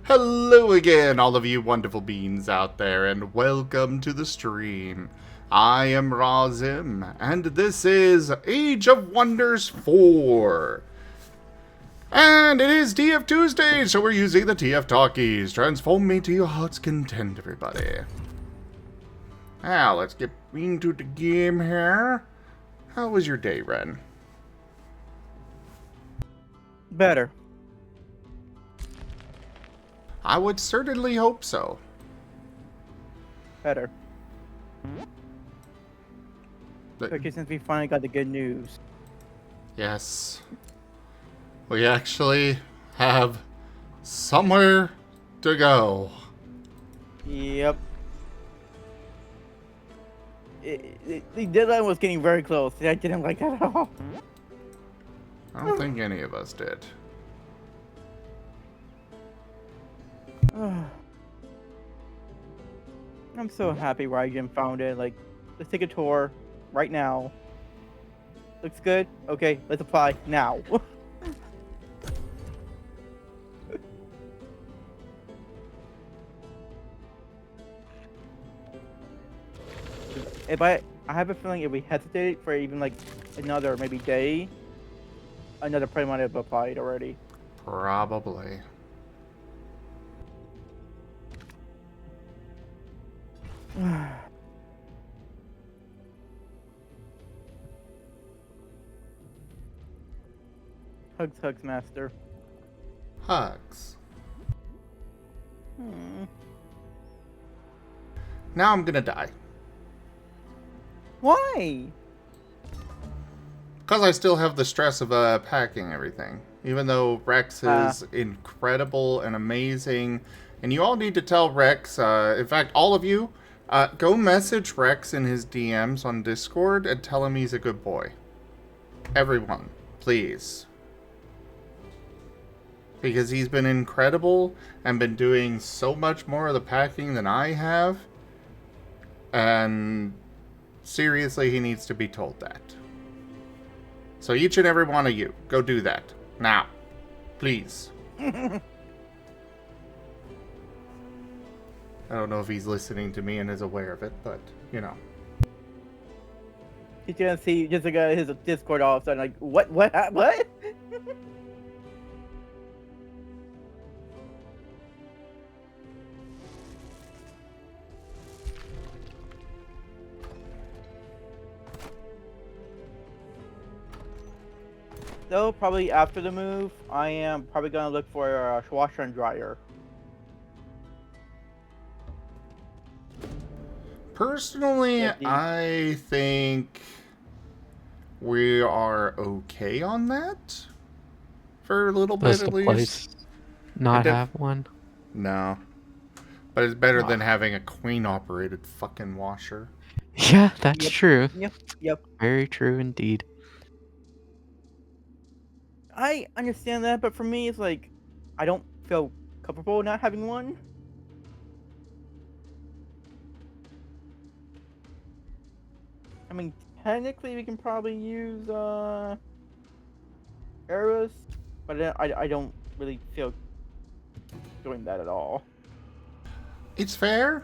Hello again, all of you wonderful beings out there, and welcome to the stream. I am DrainSim, and this is Age of Wonders 4. And it is TF Tuesday, so we're using the TF Talkies. Transform me to your heart's content, everybody. Now, let's get into the game here. How was your day, Ren? Better. I would certainly hope so. Better. Okay, since we finally got the good news. Yes. We actually have somewhere to go. Yep. The deadline was getting very close. I didn't like that at all. I don't think any of us did. I'm so happy Rygen found it. Like, let's take a tour right now. Looks good? Okay, let's apply now. If I have a feeling if we hesitate for even like another maybe day, another plane might have applied already. Probably. Hugs, master. Hugs. Now I'm gonna die. Why? Because I still have the stress of packing everything. Even though Rex is incredible and amazing. And you all need to tell Rex, in fact, all of you, go message Rex in his DMs on Discord and tell him he's a good boy. Everyone, please. Because he's been incredible and been doing so much more of the packing than I have. And seriously, he needs to be told that. So each and every one of you, go do that. Now. Please. I don't know if he's listening to me and is aware of it, but, you know. He's gonna see just like his Discord all of a sudden, like, what? So, probably after the move, I am probably gonna look for a washer and dryer. Personally, I think we are okay on that. For a little bit, at least. Not have one? No. But it's better than having a queen-operated fucking washer. Yeah, that's true. Yep. Very true indeed. I understand that, but for me, it's like, I don't feel comfortable not having one. I mean, technically, we can probably use, arrows, but I don't really feel doing that at all. It's fair.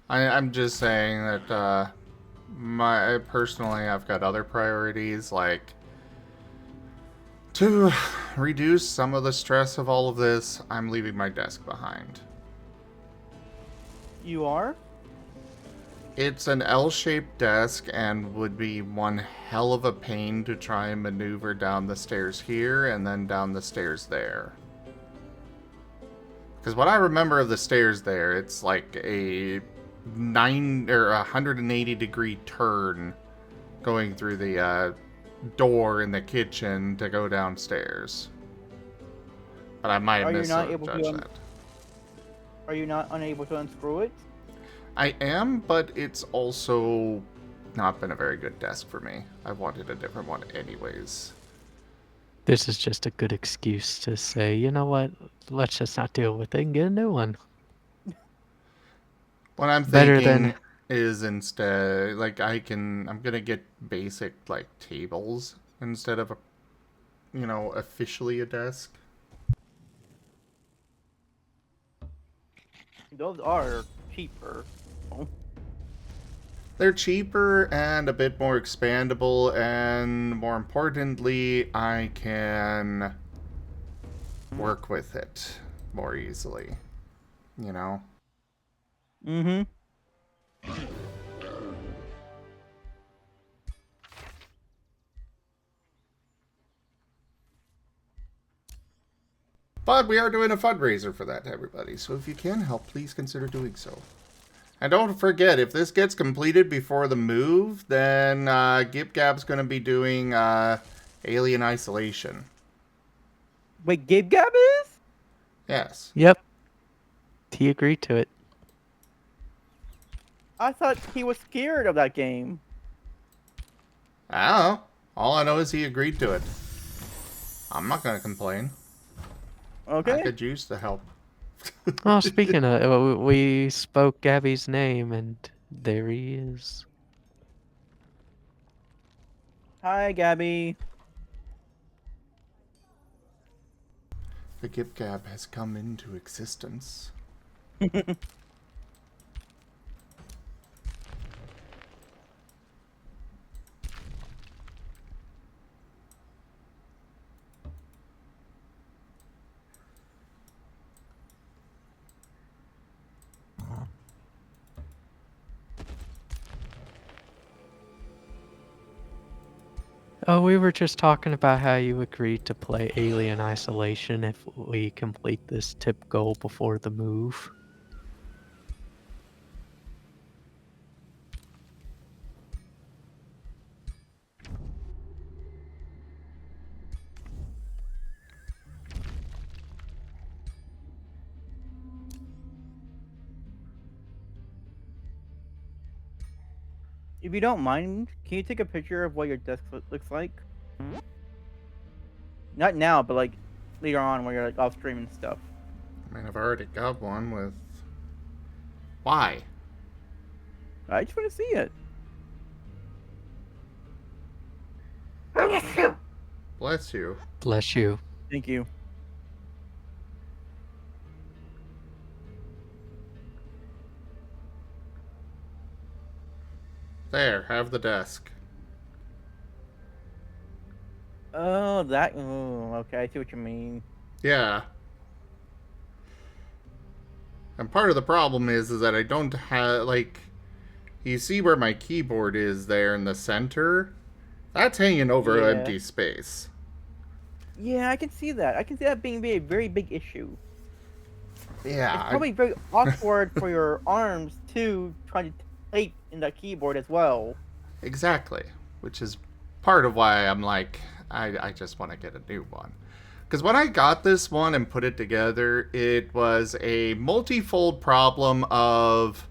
I'm just saying that, personally, I've got other priorities, like, to reduce some of the stress of all of this, I'm leaving my desk behind. You are? It's an L-shaped desk and would be one hell of a pain to try and maneuver down the stairs here and then down the stairs there. Because what I remember of the stairs there, it's like a 180 degree turn going through the door in the kitchen to go downstairs. But I might have misjudged that. Are you not unable to unscrew it? I am, but it's also not been a very good desk for me. I wanted a different one anyways. This is just a good excuse to say, you know what, let's just not deal with it and get a new one. What I'm thinking is instead, like, I'm gonna get basic, like, tables instead of, officially a desk. Those are cheaper. Oh, They're cheaper and a bit more expandable, and more importantly, I can work with it more easily. You know? mm-hmm. But we are doing a fundraiser for that, everybody, so if you can help, please consider doing so. And don't forget, if this gets completed before the move, then GibGab's going to be doing Alien Isolation. Wait, Gabe Gab is? Yes. Yep. He agreed to it. I thought he was scared of that game. I don't know. All I know is he agreed to it. I'm not going to complain. Okay. I could use the help. Oh, speaking of, we spoke Gabby's name, and there he is. Hi, Gabby. The GibGab has come into existence. Oh, we were just talking about how you agreed to play Alien Isolation if we complete this tip goal before the move. If you don't mind, can you take a picture of what your desk looks like? Not now, but like later on when you're like off stream and stuff. I mean, I've already got one with... Why? I just want to see it. Bless you. Bless you. Thank you. There, have the desk. Oh, that. Oh, okay. I see what you mean. Yeah. And part of the problem is that I don't have, like... You see where my keyboard is there in the center? That's hanging over Yeah. empty space. Yeah, I can see that. I can see that being a very big issue. Yeah. It's probably very awkward for your arms too, trying to type in that keyboard as well. Exactly. Which is part of why I'm like, I just want to get a new one. Because when I got this one and put it together, it was a multifold problem of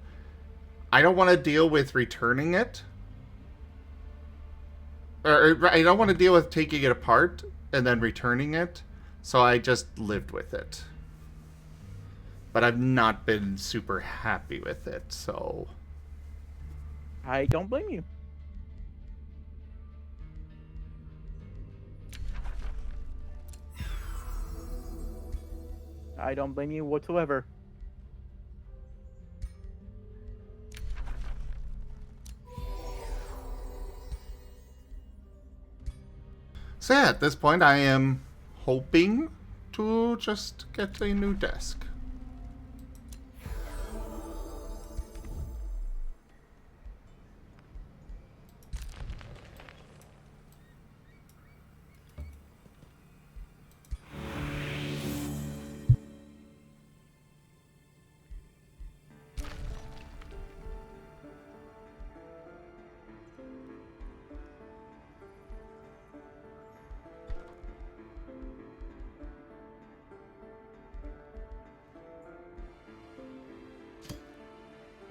I don't want to deal with returning it. Or I don't want to deal with taking it apart and then returning it. So I just lived with it. But I've not been super happy with it, so... I don't blame you. I don't blame you whatsoever. So yeah, at this point I am hoping to just get a new desk.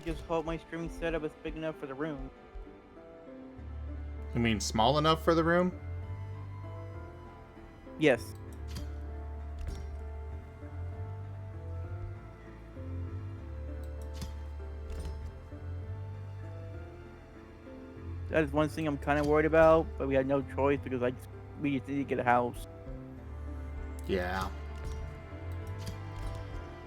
Just hope my streaming setup is big enough for the room. You mean small enough for the room? Yes. That is one thing I'm kind of worried about, but we had no choice because we just need to get a house. Yeah.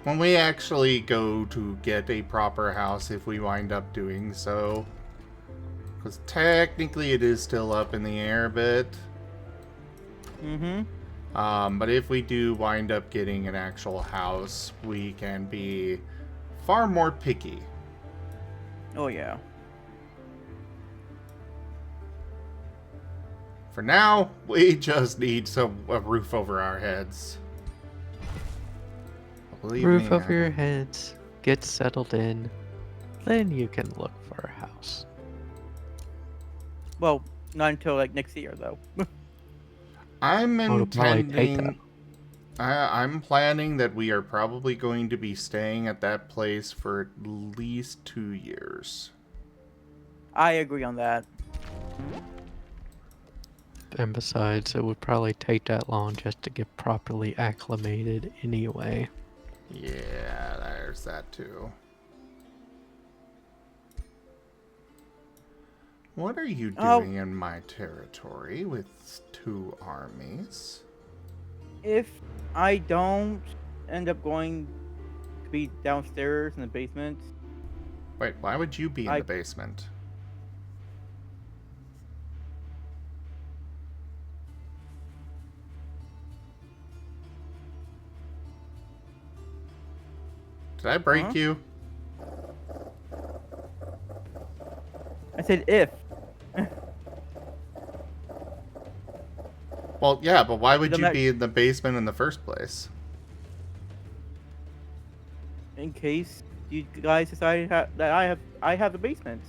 when we actually go to get a proper house, if we wind up doing so. Because technically it is still up in the air a bit. Mm-hmm. But if we do wind up getting an actual house, we can be far more picky. Oh yeah. For now, we just need a roof over our heads. Believe Roof me, over your heads, get settled in, then you can look for a house. Well, not until like next year though. I'm It'll probably take intending. I'm planning that we are probably going to be staying at that place for at least 2 years. I agree on that. And besides, it would probably take that long just to get properly acclimated anyway. Yeah, there's that too. What are you doing in my territory with 2 armies? If I don't end up going to be downstairs in the basement, Wait, why would you be in the basement? Did I break you? I said if. Well, yeah, but why would Then you that- be in the basement in the first place? In case you guys decide that I have the basement.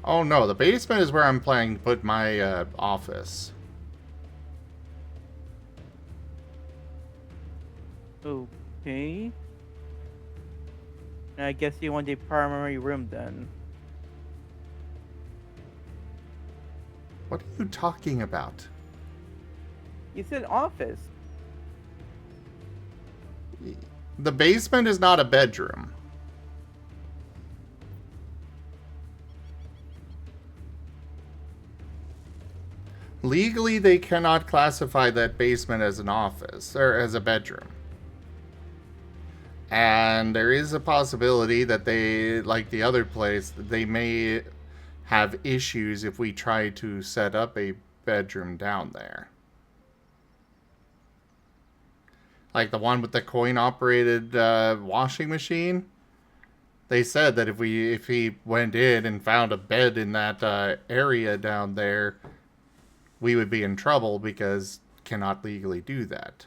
Oh no, the basement is where I'm planning to put my office. Okay. I guess you want a primary room then. What are you talking about? You said office. The basement is not a bedroom. Legally, they cannot classify that basement as an office or as a bedroom. And there is a possibility that they, like the other place, they may have issues if we try to set up a bedroom down there. Like the one with the coin-operated washing machine. They said that if he went in and found a bed in that area down there, we would be in trouble because cannot legally do that.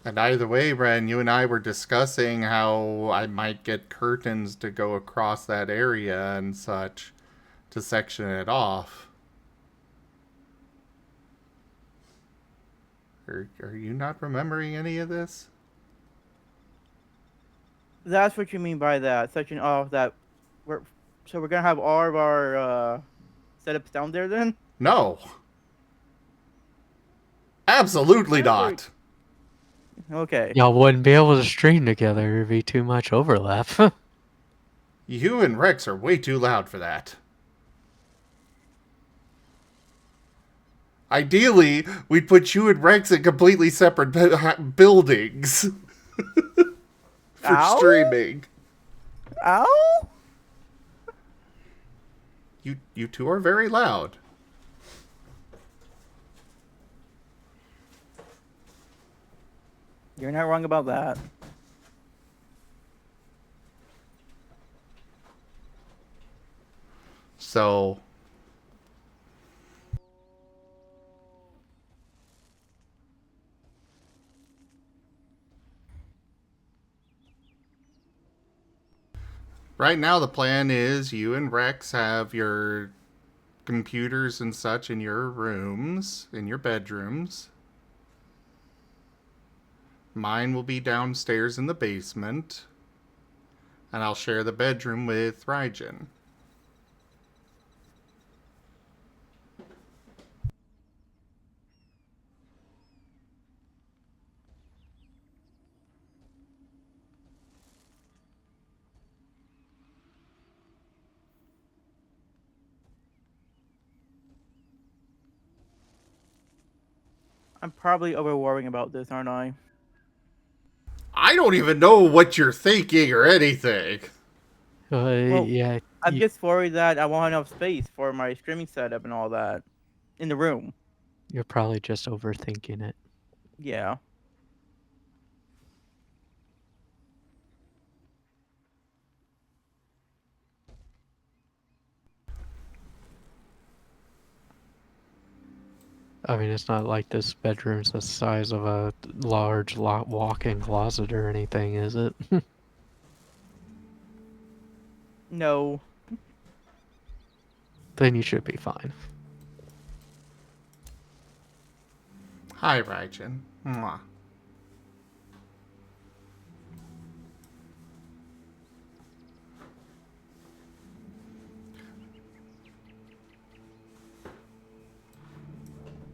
And either way, Bren, you and I were discussing how I might get curtains to go across that area and such to section it off. Are you not remembering any of this? That's what you mean by that section off that. So we're gonna have all of our setups down there then. No. Absolutely not. Okay. Y'all wouldn't be able to stream together, it'd be too much overlap. You and Rex are way too loud for that. Ideally, we'd put you and Rex in completely separate buildings for Ow? streaming. Ow! You two are very loud. You're not wrong about that. So right now the plan is you and Rex have your computers and such in your rooms, in your bedrooms. Mine will be downstairs in the basement. And I'll share the bedroom with Raijin. I'm probably over worrying about this, aren't I? I don't even know what you're thinking or anything. Well, Yeah, I'm just worried that I won't have enough space for my streaming setup and all that in the room. you're probably just overthinking it. Yeah. I mean, it's not like this bedroom's the size of a large walk-in closet or anything, is it? No. Then you should be fine. Hi, Raijin. Mwah.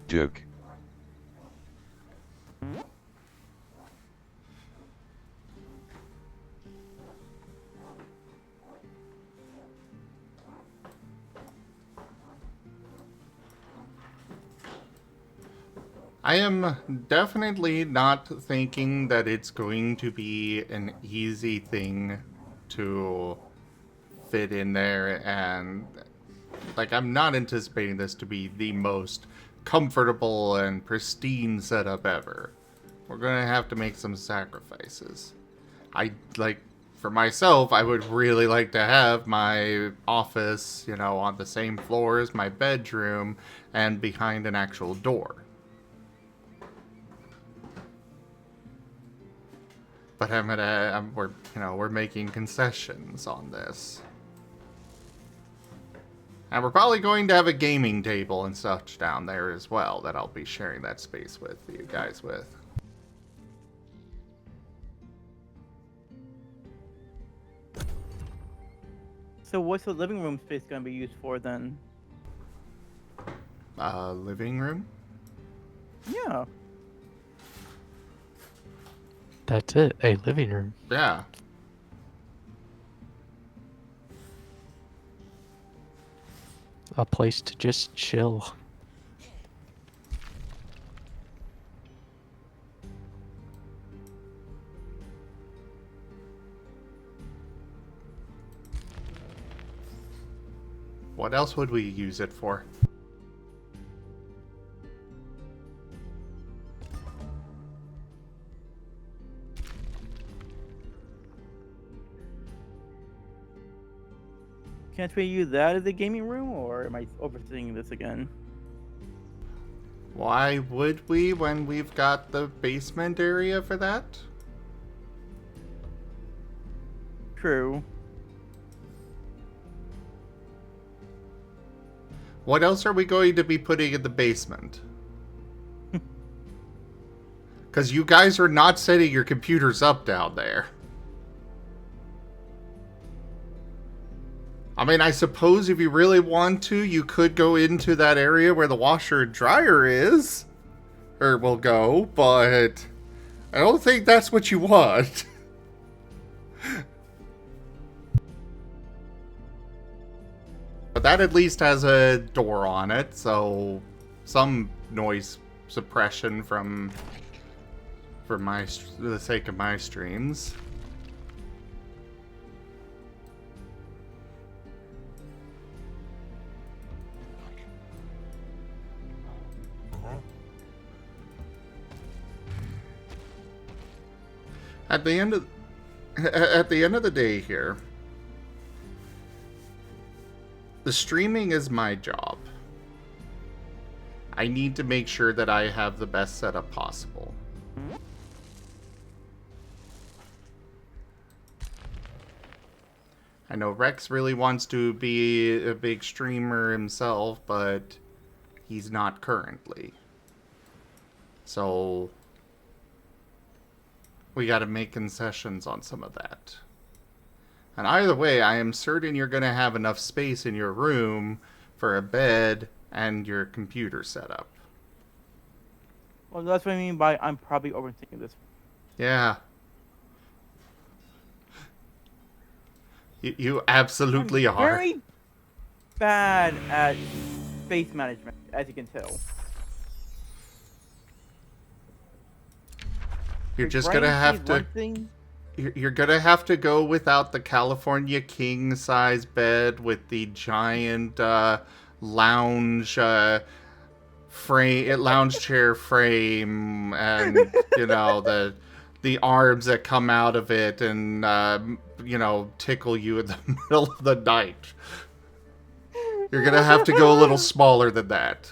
Joke. I am definitely not thinking that it's going to be an easy thing to fit in there, and like I'm not anticipating this to be the most comfortable and pristine setup ever. We're gonna have to make some sacrifices. I like for myself, I would really like to have my office, you know, on the same floor as my bedroom and behind an actual door. But we're making concessions on this. And we're probably going to have a gaming table and such down there as well that I'll be sharing that space with you guys with. So what's the living room space going to be used for then? Living room? Yeah. That's it, a living room. Yeah. A place to just chill. What else would we use it for? Can't we use that as a gaming room, or am I overthinking this again? Why would we when we've got the basement area for that? True. What else are we going to be putting in the basement? Because you guys are not setting your computers up down there. I mean, I suppose if you really want to, you could go into that area where the washer and dryer is. Or will go, but I don't think that's what you want. But that at least has a door on it, so some noise suppression for the sake of my streams. At the end of the day here, the streaming is my job. I need to make sure that I have the best setup possible. I know Rex really wants to be a big streamer himself, but he's not currently. So we gotta make concessions on some of that. And either way, I am certain you're gonna have enough space in your room for a bed and your computer setup. Well, that's what I mean by I'm probably overthinking this. Yeah. You absolutely I'm are. very bad at space management, as you can tell. You're Your just brain gonna have sees to. one thing. You're gonna have to go without the California king size bed with the giant lounge lounge chair frame, and the arms that come out of it, and tickle you in the middle of the night. You're gonna have to go a little smaller than that.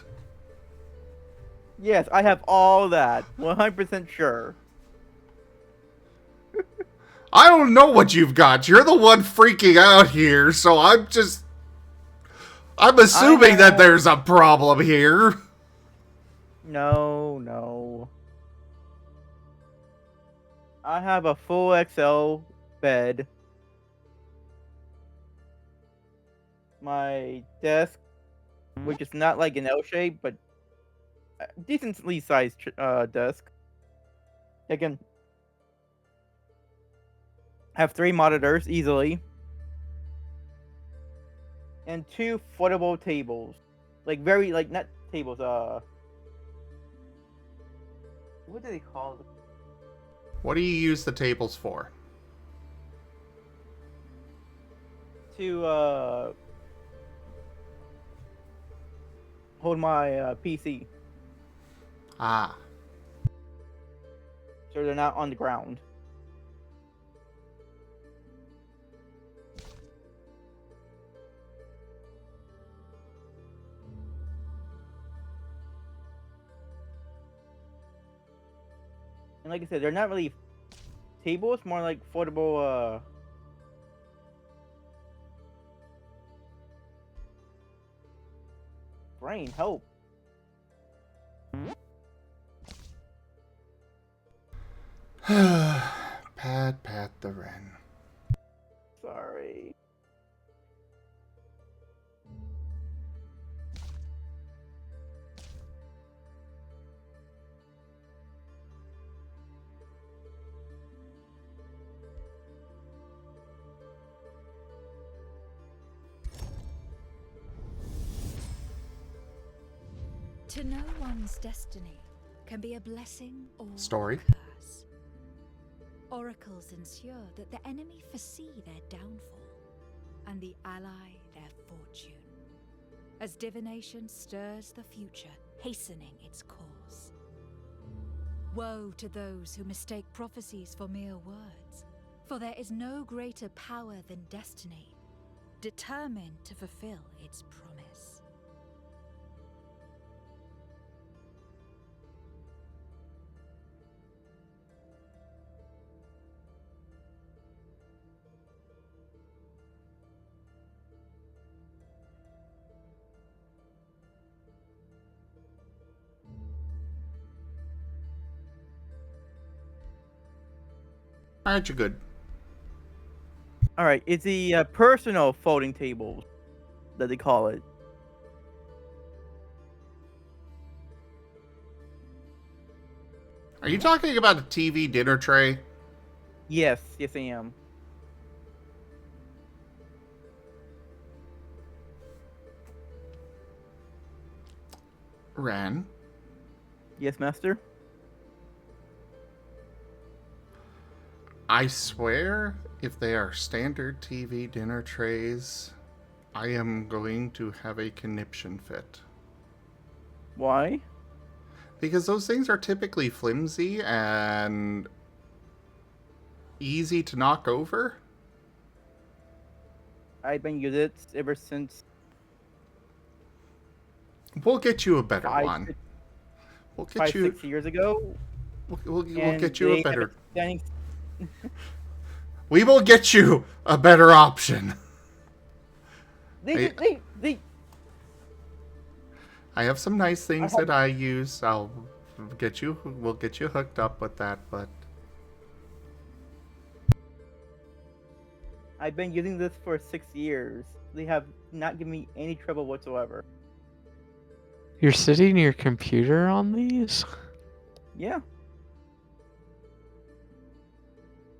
Yes, I have all that. 100% sure. I don't know what you've got. You're the one freaking out here, so I'm assuming that there's a problem here. No. I have a full XL bed. My desk, which is not like an L shape, but a decently sized desk. I can have 3 monitors easily. And 2 foldable tables. Not tables, what do they call them? What do you use the tables for? To, hold my, PC. Ah. So they're not on the ground. And like I said, they're not really tables, more like foldable, brain, help. Pat the Wren. Sorry. To know one's destiny can be a blessing or Story. a curse. Oracles ensure that the enemy foresee their downfall, and the ally their fortune, as divination stirs the future, hastening its course. Woe to those who mistake prophecies for mere words, for there is no greater power than destiny, determined to fulfill its promise. Aren't you good? Alright, it's the personal folding tables that they call it. Are you talking about a TV dinner tray? Yes, I am. Ren? Yes, master? I swear, if they are standard TV dinner trays, I am going to have a conniption fit. Why? Because those things are typically flimsy and easy to knock over. I've been using it ever since We'll get you a better five, one. six- We'll get you. 6 years ago. We'll and get you a they have better. standing- We will get you a better option. They I have some nice things I have- that I use. We'll get you hooked up with that, but I've been using this for 6 years. They have not given me any trouble whatsoever. You're sitting your computer on these? Yeah.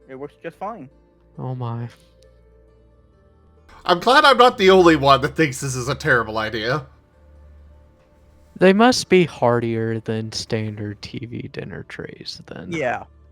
It works just fine. Oh my. I'm glad I'm not the only one that thinks this is a terrible idea. They must be hardier than standard TV dinner trays then. Yeah.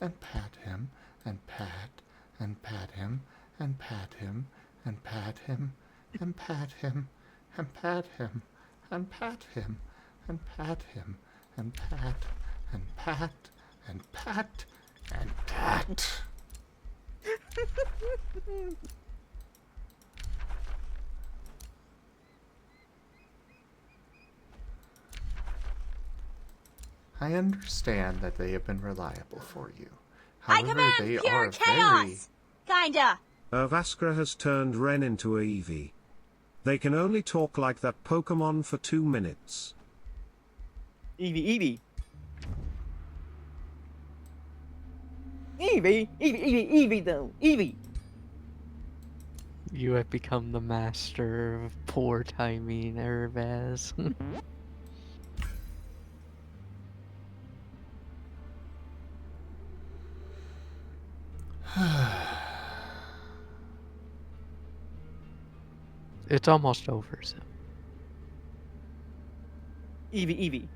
and pat him, and pat, and pat him, and pat him, and pat him, and pat him, and pat him, and pat him, and pat him, and pat, and pat, and pat, and pat. I understand that they have been reliable for you. I However, command they pure are chaos! Kinda. Vaskra has turned Ren into a Eevee. They can only talk like that Pokemon for 2 minutes. Eevee. Eevee though. Eevee. You have become the master of poor timing, Erebaz. It's almost over, Sim. Eevee.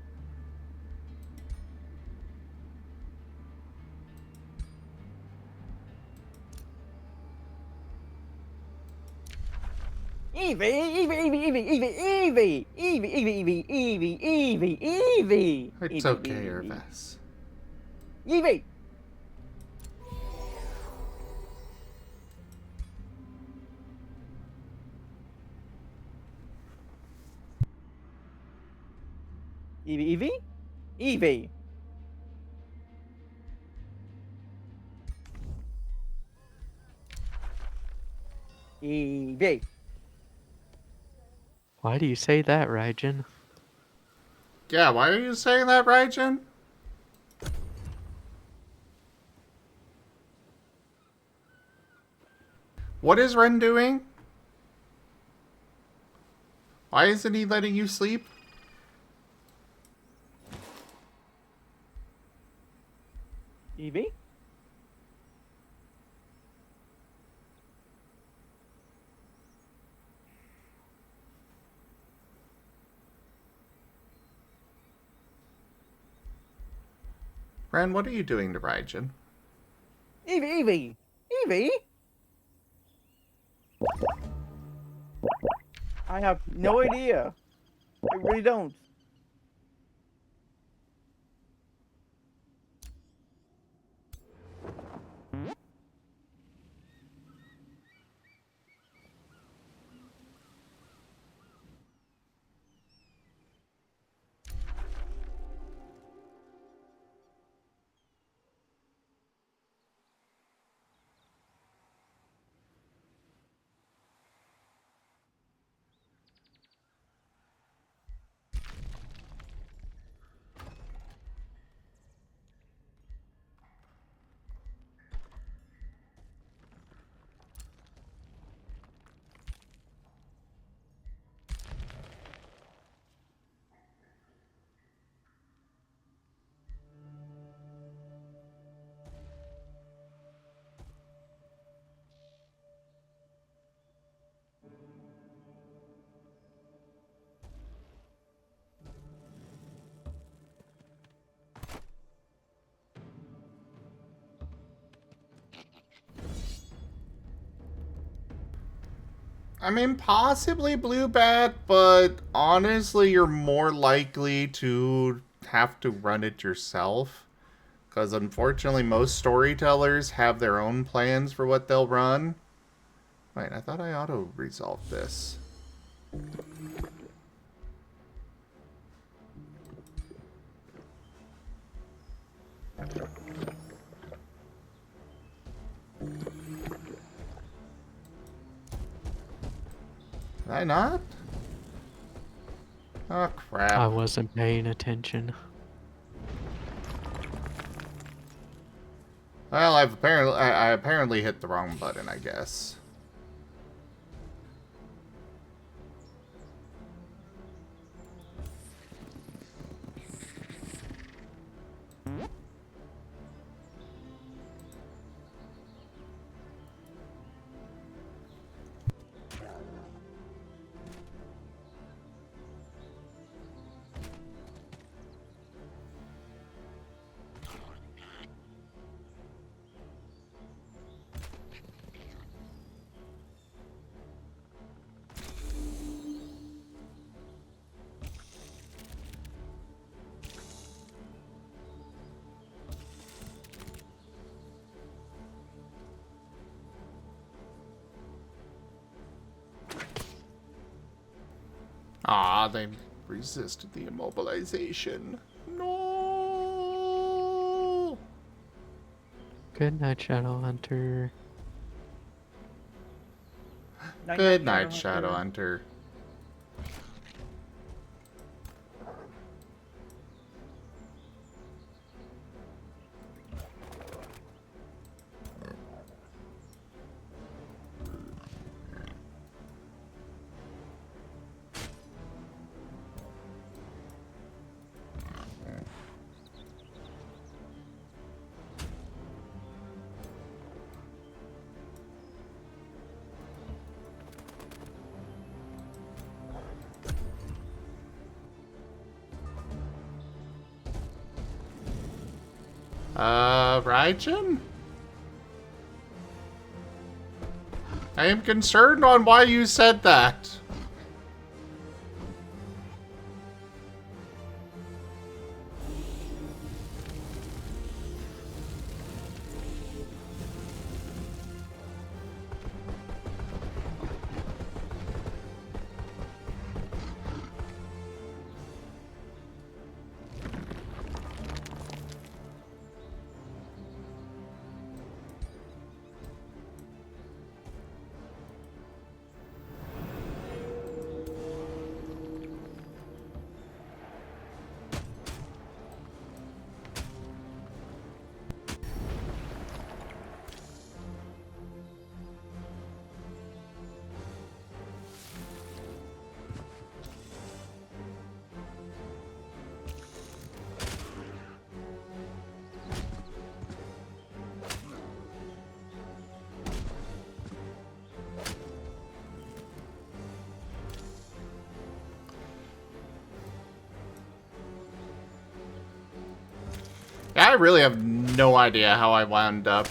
Eevee. It's okay, Irves. Eevee. Eevee. Eevee. Why do you say that, Raijin? Yeah, why are you saying that, Raijin? What is Ren doing? Why isn't he letting you sleep? Eevee. Ren, what are you doing to Raijin? Eevee. I have no idea. I really don't. I mean, possibly Blue Bat, but honestly, you're more likely to have to run it yourself. Because unfortunately, most storytellers have their own plans for what they'll run. Wait, I thought I auto-resolved this. Did I not? Oh, crap. I wasn't paying attention. Well, I apparently hit the wrong button, I guess. Ah, they resisted the immobilization. No. Good night, Shadowhunter. Good night, Shadowhunter. Raijin? I am concerned on why you said that. I really have no idea how I wound up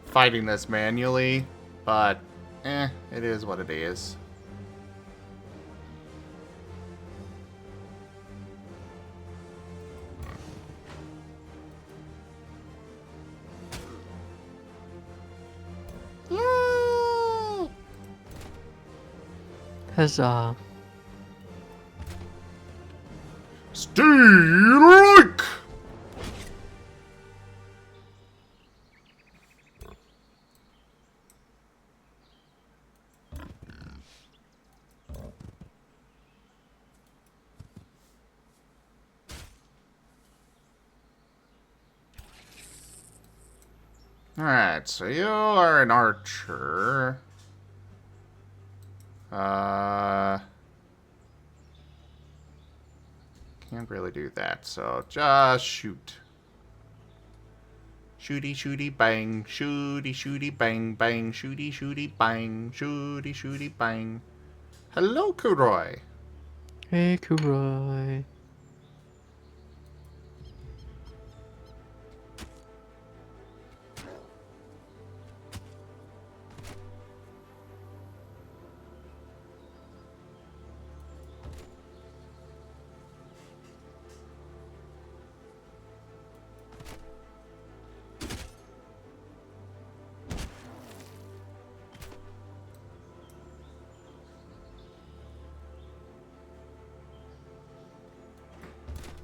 fighting this manually, but it is what it is. Huzzah. Steelike! Alright, so you are an archer. Can't really do that, so just shoot. Shooty, shooty, bang. Shooty, shooty, bang, bang. Shooty, shooty, bang. Shooty, shooty, bang. Hello, Kuroi. Hey, Kuroi.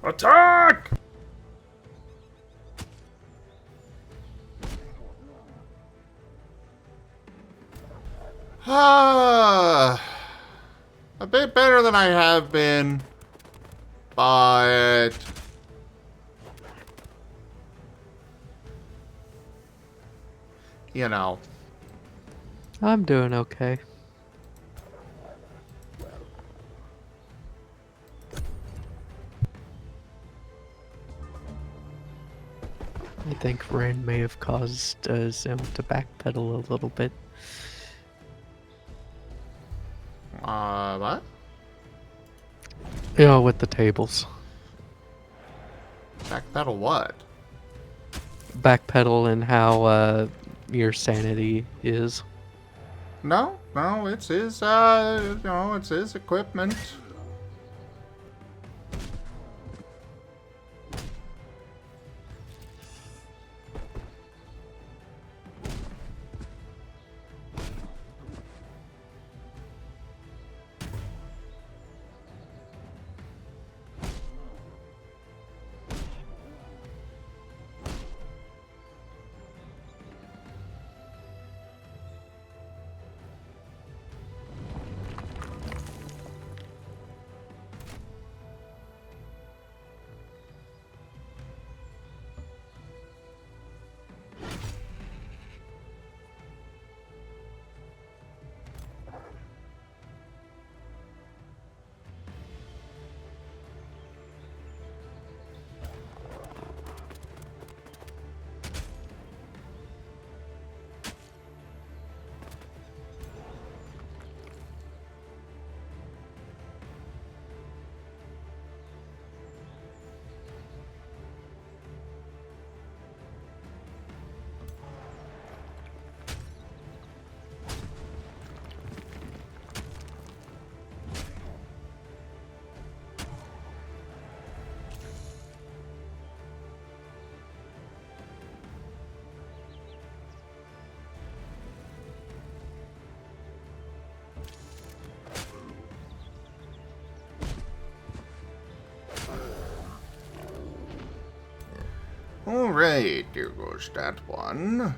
Attack! A bit better than I have been, but you know. I'm doing okay. I think rain may have caused Zim to backpedal a little bit. What? Yeah, with the tables. Backpedal what? Backpedal and how your sanity is. No, it's his, it's his equipment. Alright, there goes that one.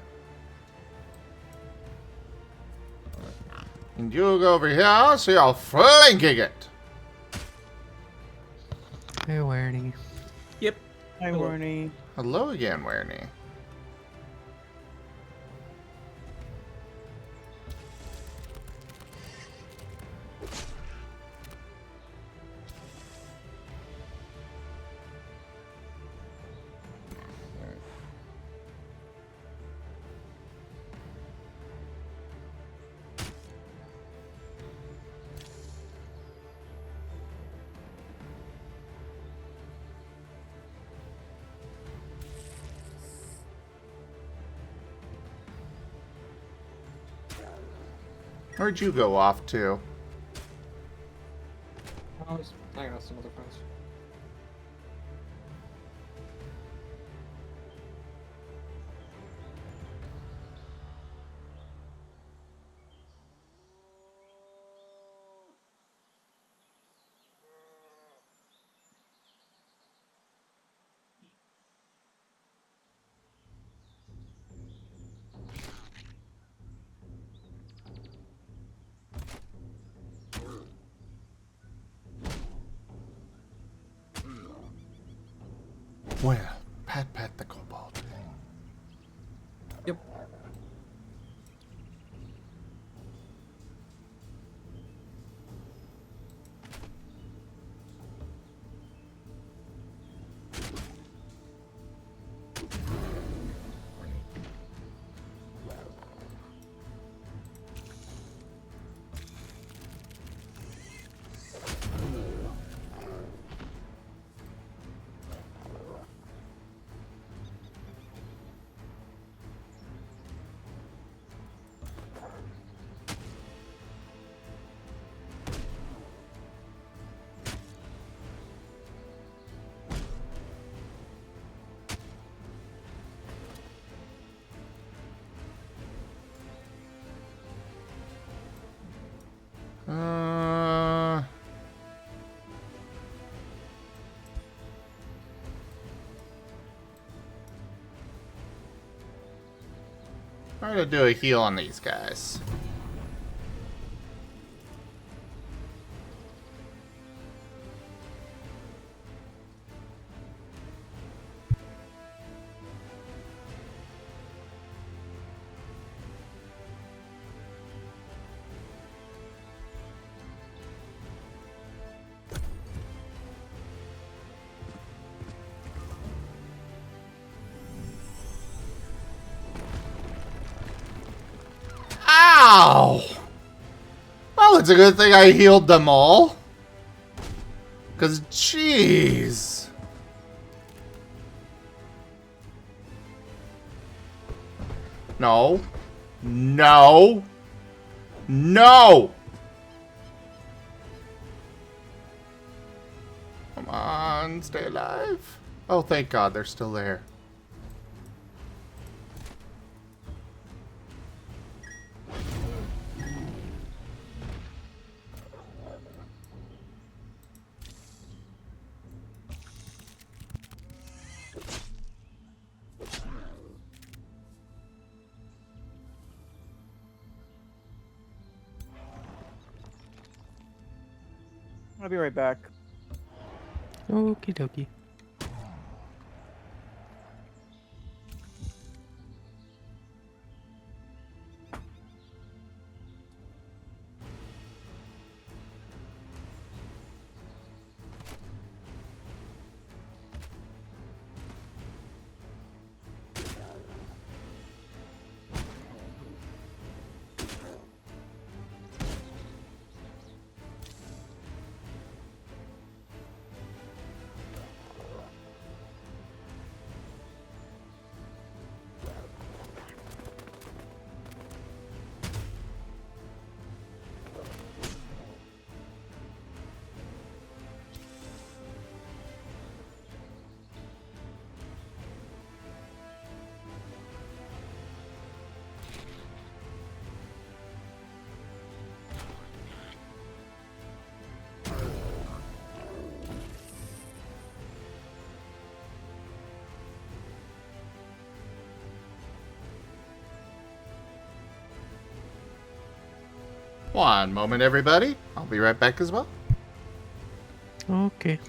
And you go over here, so you're flanking it. Hey, Warnie. Yep. Hi, Hello. Warnie. Hello again, Warnie. Where'd you go off to? I was hanging out with some other friends. Well, pat the kobold. Yep. Try to do a heal on these guys. Ow! Well, it's a good thing I healed them all. Because, jeez. No. No. No! Come on, stay alive. Oh, thank God, they're still there. I'll be right back. Okie dokie. One moment, everybody. I'll be right back as well. Okay.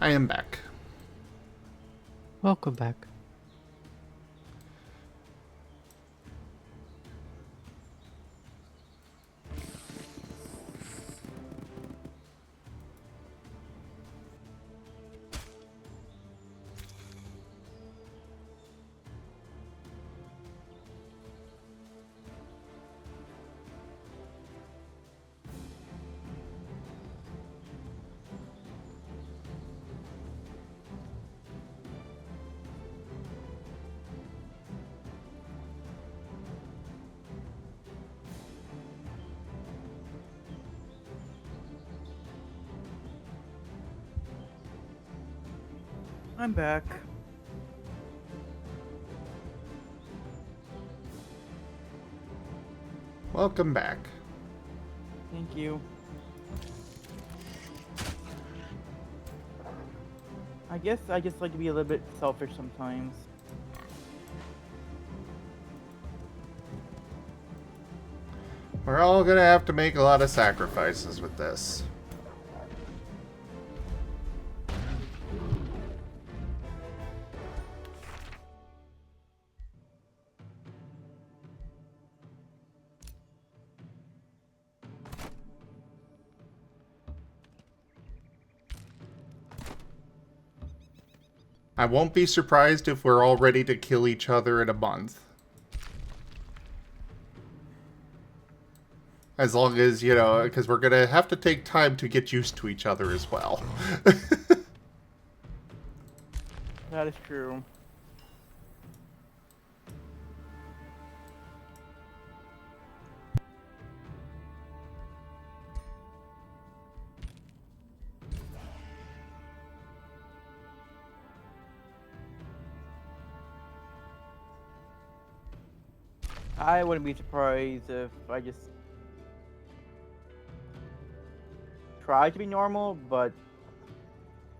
I am back. Welcome back. I'm back. Welcome back. Thank you. I guess I just like to be a little bit selfish sometimes. We're all gonna have to make a lot of sacrifices with this. I won't be surprised if we're all ready to kill each other in a month. As long as, you know, because we're going to have to take time to get used to each other as well. That is true. I wouldn't be surprised if I just tried to be normal, but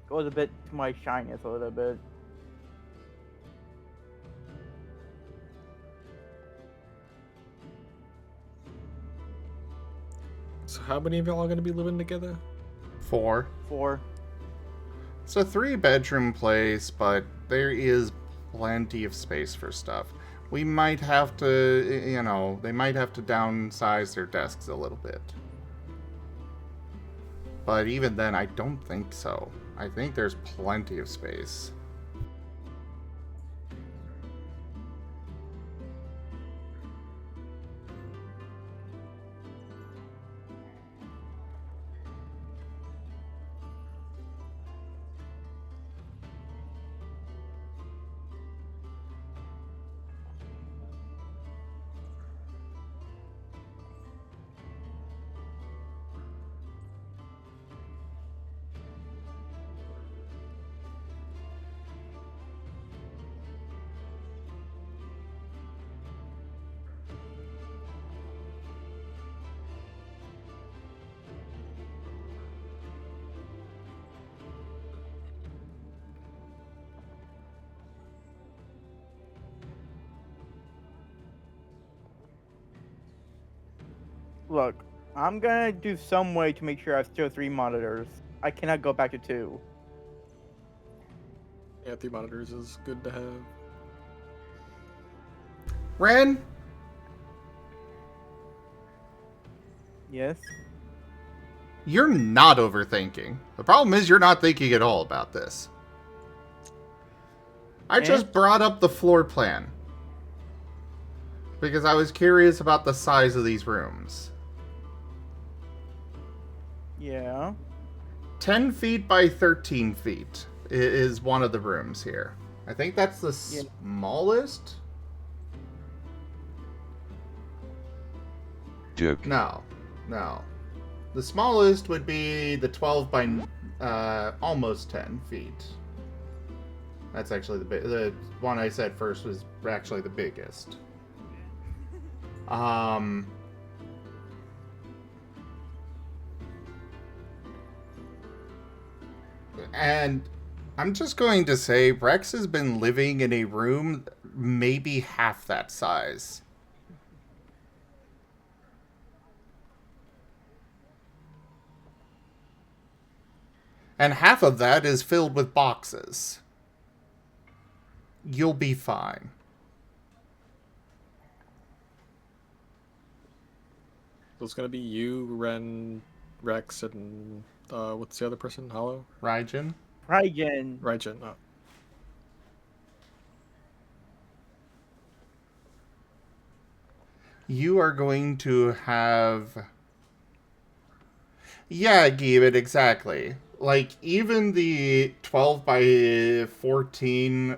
goes a bit to my shyness a little bit. So how many of y'all are gonna be living together? 4. 4. It's a 3-bedroom place, but there is plenty of space for stuff. We might have to, you know, they might have to downsize their desks a little bit. But even then, I don't think so. I think there's plenty of space. Look, I'm gonna do some way to make sure I still have 3 monitors. I cannot go back to 2. Yeah, 3 monitors is good to have. Ren, Yes? you're not overthinking. The problem is you're not thinking at all about this. I just brought up the floor plan. Because I was curious about the size of these rooms. Yeah. 10 feet by 13 feet is one of the rooms here. I think that's the smallest? Joke. No. The smallest would be the 12 by almost 10 feet. That's actually the one I said first was actually the biggest. And I'm just going to say Rex has been living in a room maybe half that size. And half of that is filled with boxes. You'll be fine. So it's gonna be you, Ren, Rex, and what's the other person? Hollow? Raijin? Raijin. Raijin. Oh. You are going to have... Yeah, Gibbet, exactly. Like, even the 12 by 14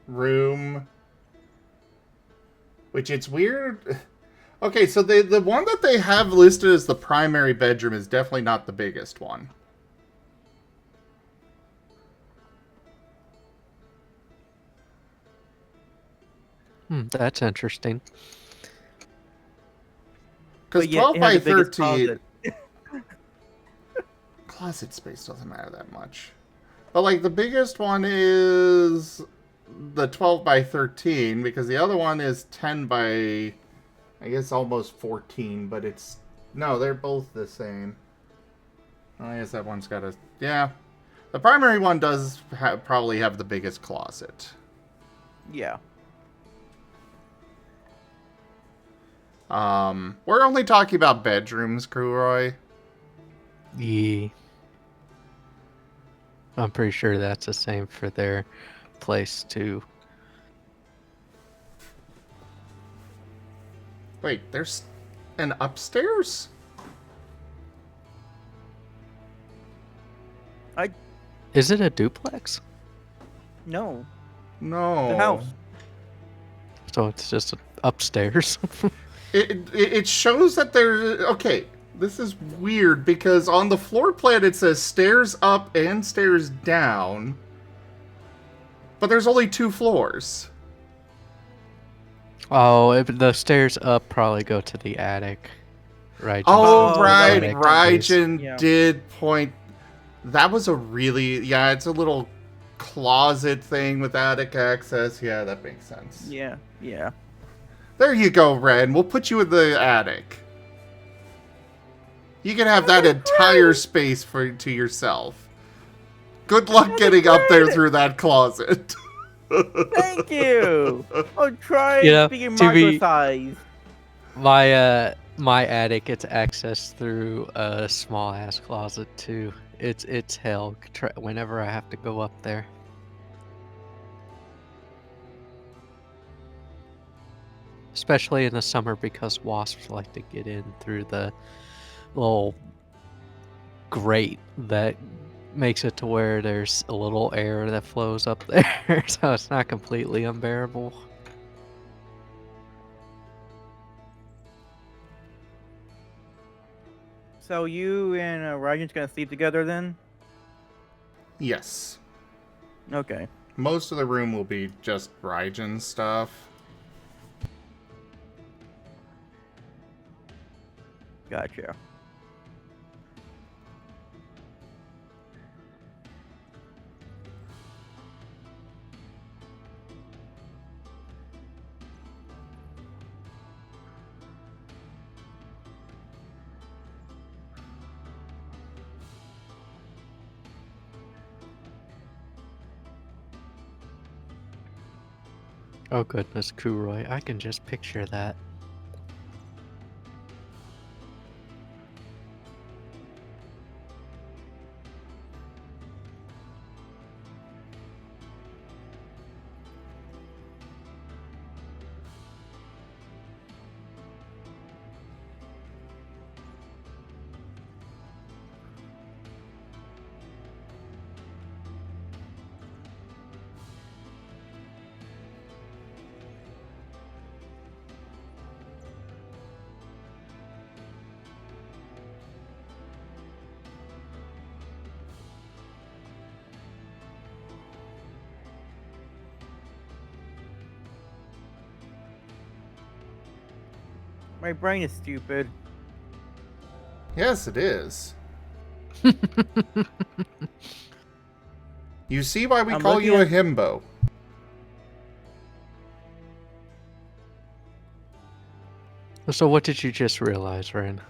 room... Which it's weird... Okay, so the one that they have listed as the primary bedroom is definitely not the biggest one. That's interesting. Because But yet 12 it by has the biggest 13... closet. Closet space doesn't matter that much. But, like, the biggest one is the 12 by 13, because the other one is 10 by... I guess almost 14, but it's... No, they're both the same. I guess that one's got a... Yeah. The primary one does probably have the biggest closet. Yeah. We're only talking about bedrooms, Kruroy. Yeah. I'm pretty sure that's the same for their place, too. Wait, there's an upstairs? Is it a duplex? No. No. The house. So it's just upstairs? It shows that there's... Okay, this is weird, because on the floor plan it says stairs up and stairs down. But there's only 2 floors. Oh, the stairs up probably go to the attic. Right. Oh, Oh, right. that makes Raijin Yeah. did point... That was a really... Yeah, it's a little closet thing with attic access. Yeah, that makes sense. Yeah. Yeah. There you go, Ren. We'll put you in the attic. You can have that entire space to yourself. Good luck getting up there through that closet. Thank you. I'll try You know, speaking to be- micro size. My attic gets access through a small ass closet too. It's hell whenever I have to go up there. Especially in the summer because wasps like to get in through the little grate that makes it to where there's a little air that flows up there, so it's not completely unbearable. So you and Ryden's gonna sleep together then? Yes. Okay. Most of the room will be just Raijin stuff. Gotcha. Oh goodness, Kuroi, I can just picture that. My brain is stupid. Yes, it is. You see why we I'm call you a looking himbo. So what did you just realize, Ren?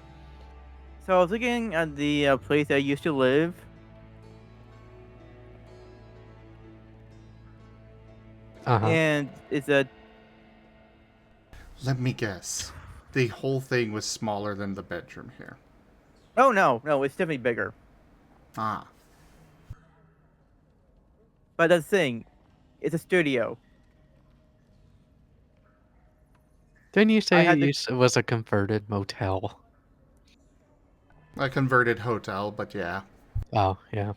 So I was looking at the place I used to live. Uh-huh. And it's a... Let me guess. The whole thing was smaller than the bedroom here. Oh, no, it's definitely bigger. Ah. But that's the thing. It's a studio. Didn't you say had to- it was a converted motel? A converted hotel, but yeah. Oh, yeah.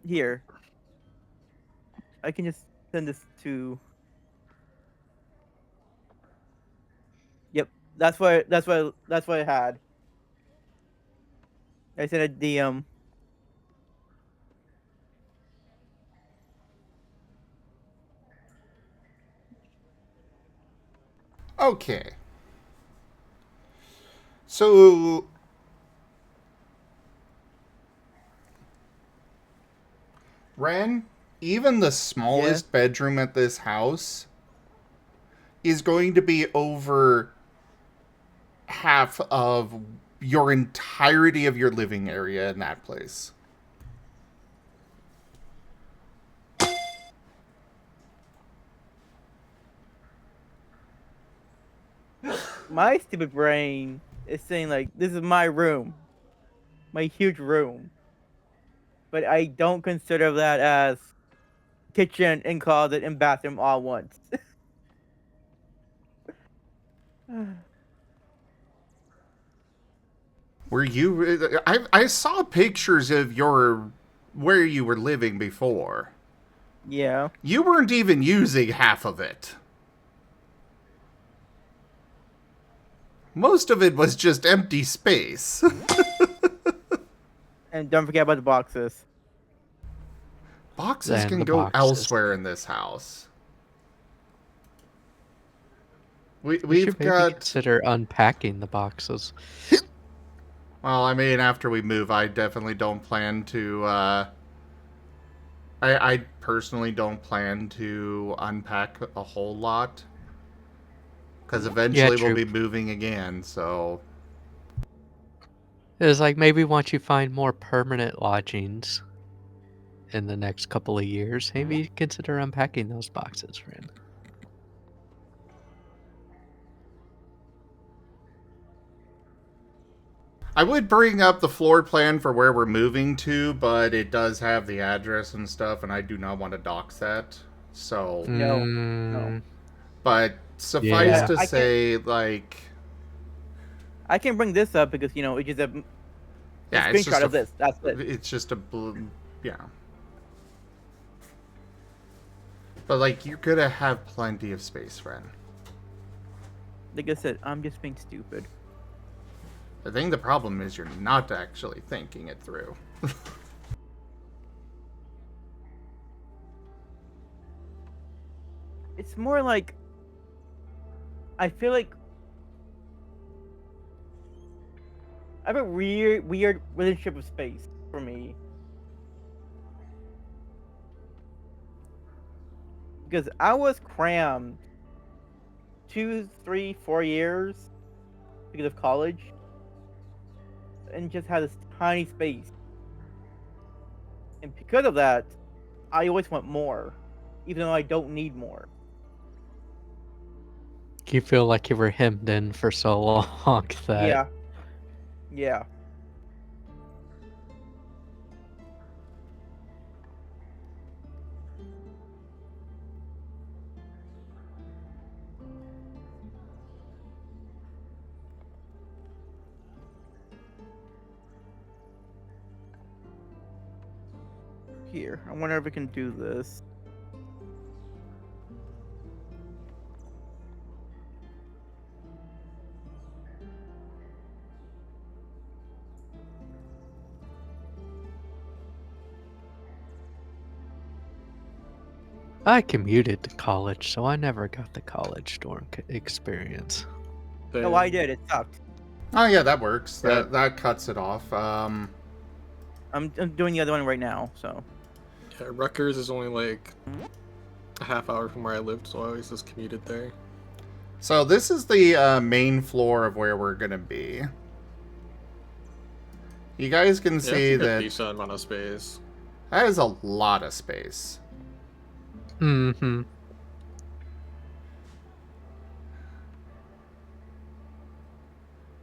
Here. I can just send this to... Yep. That's what I had. I sent it the Okay. So... Ren, even the smallest bedroom at this house is going to be over half of your entirety of your living area in that place. my stupid brain is saying like, this is my room. My huge room. But I don't consider that as kitchen and closet and bathroom all once. Were you... I saw pictures of where you were living before. Yeah. You weren't even using half of it. Most of it was just empty space. And don't forget about the boxes. Boxes And can the go boxes. elsewhere in this house. We We've should maybe got... consider unpacking the boxes. Well, I mean, after we move, I definitely don't plan to, I personally don't plan to unpack a whole lot. Because eventually we'll true. be moving again, so... It's like maybe once you find more permanent lodgings in the next couple of years, maybe consider unpacking those boxes, friend. I would bring up the floor plan for where we're moving to, but it does have the address and stuff, and I do not want to dox that. So, No. Mm, but suffice Yeah. to I can't- say, like, I can bring this up because it's just a yeah, it's just screenshot of this. That's it. It's just yeah. But like, you're gonna have plenty of space, friend. Like I said, I'm just being stupid. I think the problem is you're not actually thinking it through. It's more like I feel like I have a weird relationship with space for me. Because I was crammed 2, 3, 4 years because of college and just had this tiny space. And because of that, I always want more, even though I don't need more. You feel like you were hemmed in for so long that Yeah. Yeah. Here, I wonder if we can do this. I commuted to college, so I never got the college dorm experience. Oh, I did. It sucked. Oh yeah, that works. Yeah. That cuts it off. I'm doing the other one right now, so. Yeah, Rutgers is only like a half hour from where I lived, so I always just commuted there. So this is the main floor of where we're gonna be. You guys can Yeah, see it's a that decent amount of space. that is a lot of space. Mm-hmm.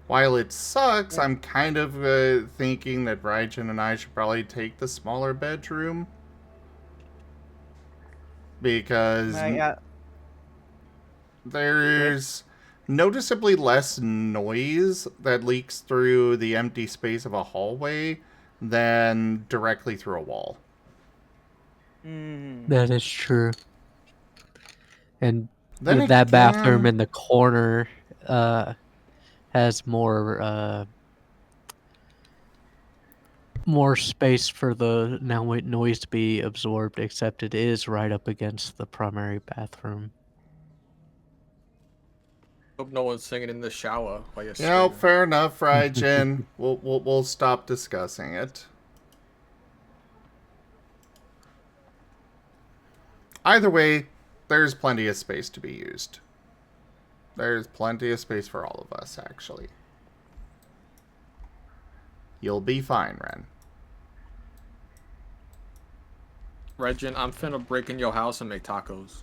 While it sucks, I'm kind of thinking that Raijin and I should probably take the smaller bedroom. Because there's noticeably less noise that leaks through the empty space of a hallway than directly through a wall. That is true. And Then with that bathroom again- in the corner has more space for the noise to be absorbed, except it is right up against the primary bathroom. Hope no one's singing in the shower while you're You know, streaming. fair enough, Raijin. We'll stop discussing it. Either way, there's plenty of space to be used. There's plenty of space for all of us, actually. You'll be fine, Ren. Regin, I'm finna break in your house and make tacos.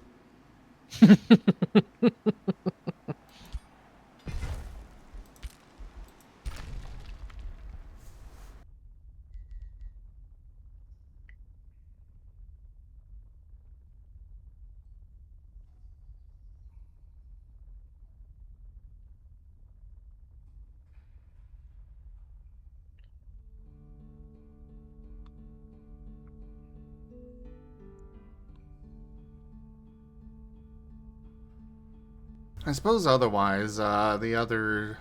I suppose otherwise, the other...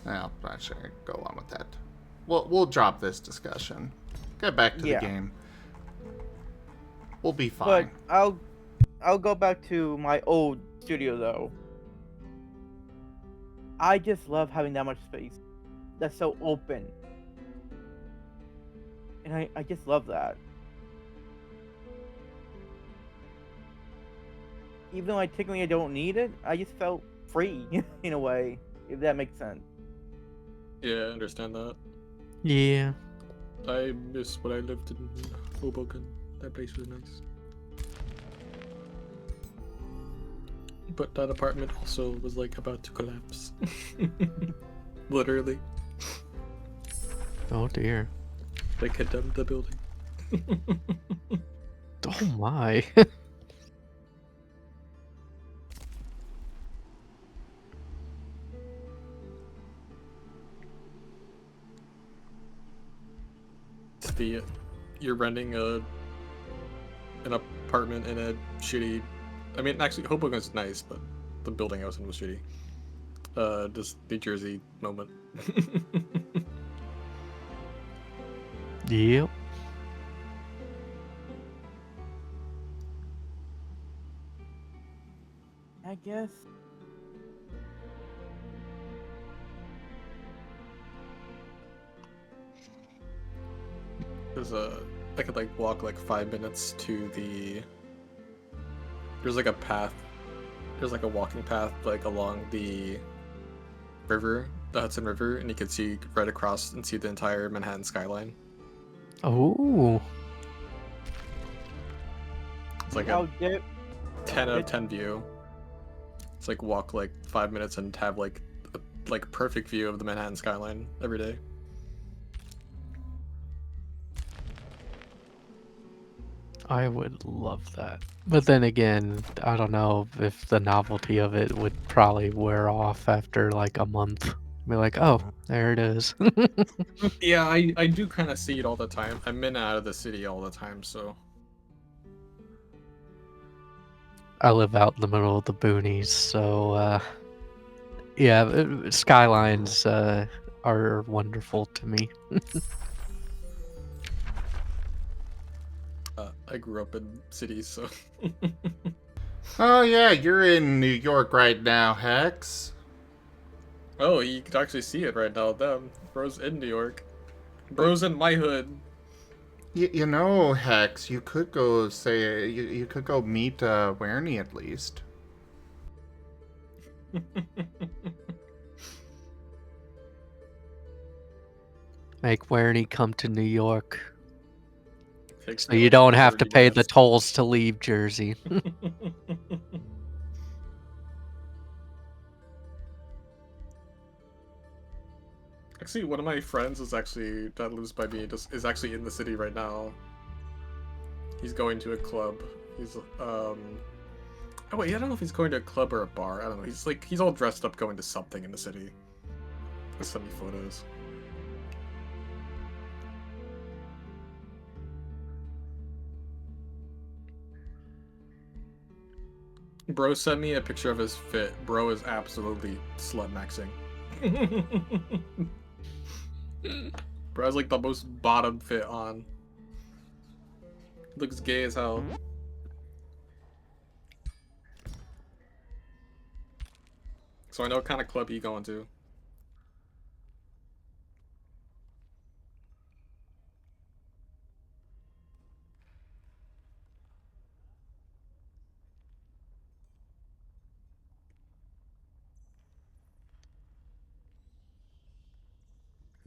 Well, I should go on with that. We'll drop this discussion. Get back to the game. We'll be fine. But I'll go back to my old studio though. I just love having that much space. That's so open. And I just love that. even though technically I don't need it, I just felt free in a way, if that makes sense. Yeah, I understand that. Yeah. I miss when I lived in Hoboken. That place was nice. But that apartment also was like about to collapse. Literally. Oh dear. They condemned the building. Oh my. It's the you're renting an apartment in a shitty. I mean, actually, Hoboken's nice, but the building I was in was shitty. Just New Jersey moment. Yep. I guess. There's I could like walk like 5 minutes to the. There's like a path. There's like a walking path like along the river, the Hudson River, and you can see right across and see the entire Manhattan skyline. Oh. It's like I'll a get 10 out of 10 view. It's like walk like 5 minutes and have like a perfect view of the Manhattan skyline every day. I would love that. But then again, I don't know if the novelty of it would probably wear off after like a month. Be like, oh, there it is. Yeah, I do kind of see it all the time. I'm in and out of the city all the time, so. I live out in the middle of the boonies, so yeah, skylines are wonderful to me. I grew up in cities, so. Oh yeah, you're in New York right now, Hex. Oh, you can actually see it right now. Them bro's in New York. Bro's in my hood. You know, Hex, you could go say you could go meet Werny at least. Make Werny come to New York, Takes so me you like don't have to 30 pay the minutes. tolls to leave Jersey. Actually, one of my friends is actually that lives by me is actually in the city right now. He's going to a club. He's oh wait, I don't know if he's going to a club or a bar. I don't know. He's all dressed up going to something in the city. He'll send me photos. Bro sent me a picture of his fit. Bro is absolutely slut maxing. Bro has like the most bottom fit on. Looks gay as hell. So I know what kind of club he going to.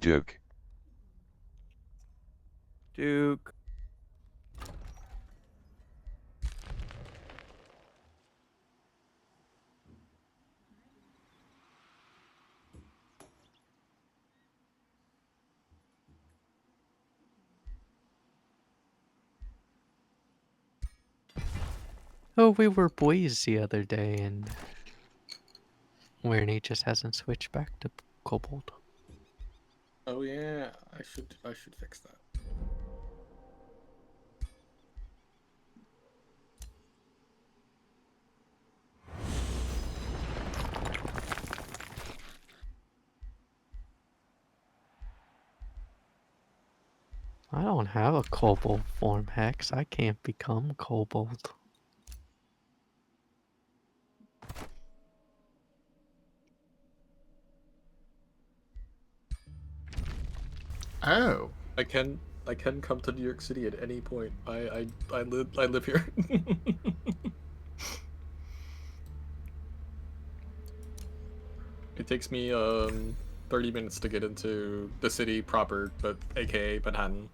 Duke. Duke. Oh, we were boys the other day, and Werny just hasn't switched back to Kobold. Oh yeah, I should fix that. I don't have a Kobold form, Hex. I can't become Kobold. Oh. I can come to New York City at any point. I live here. It takes me 30 minutes to get into the city proper, but aka Manhattan.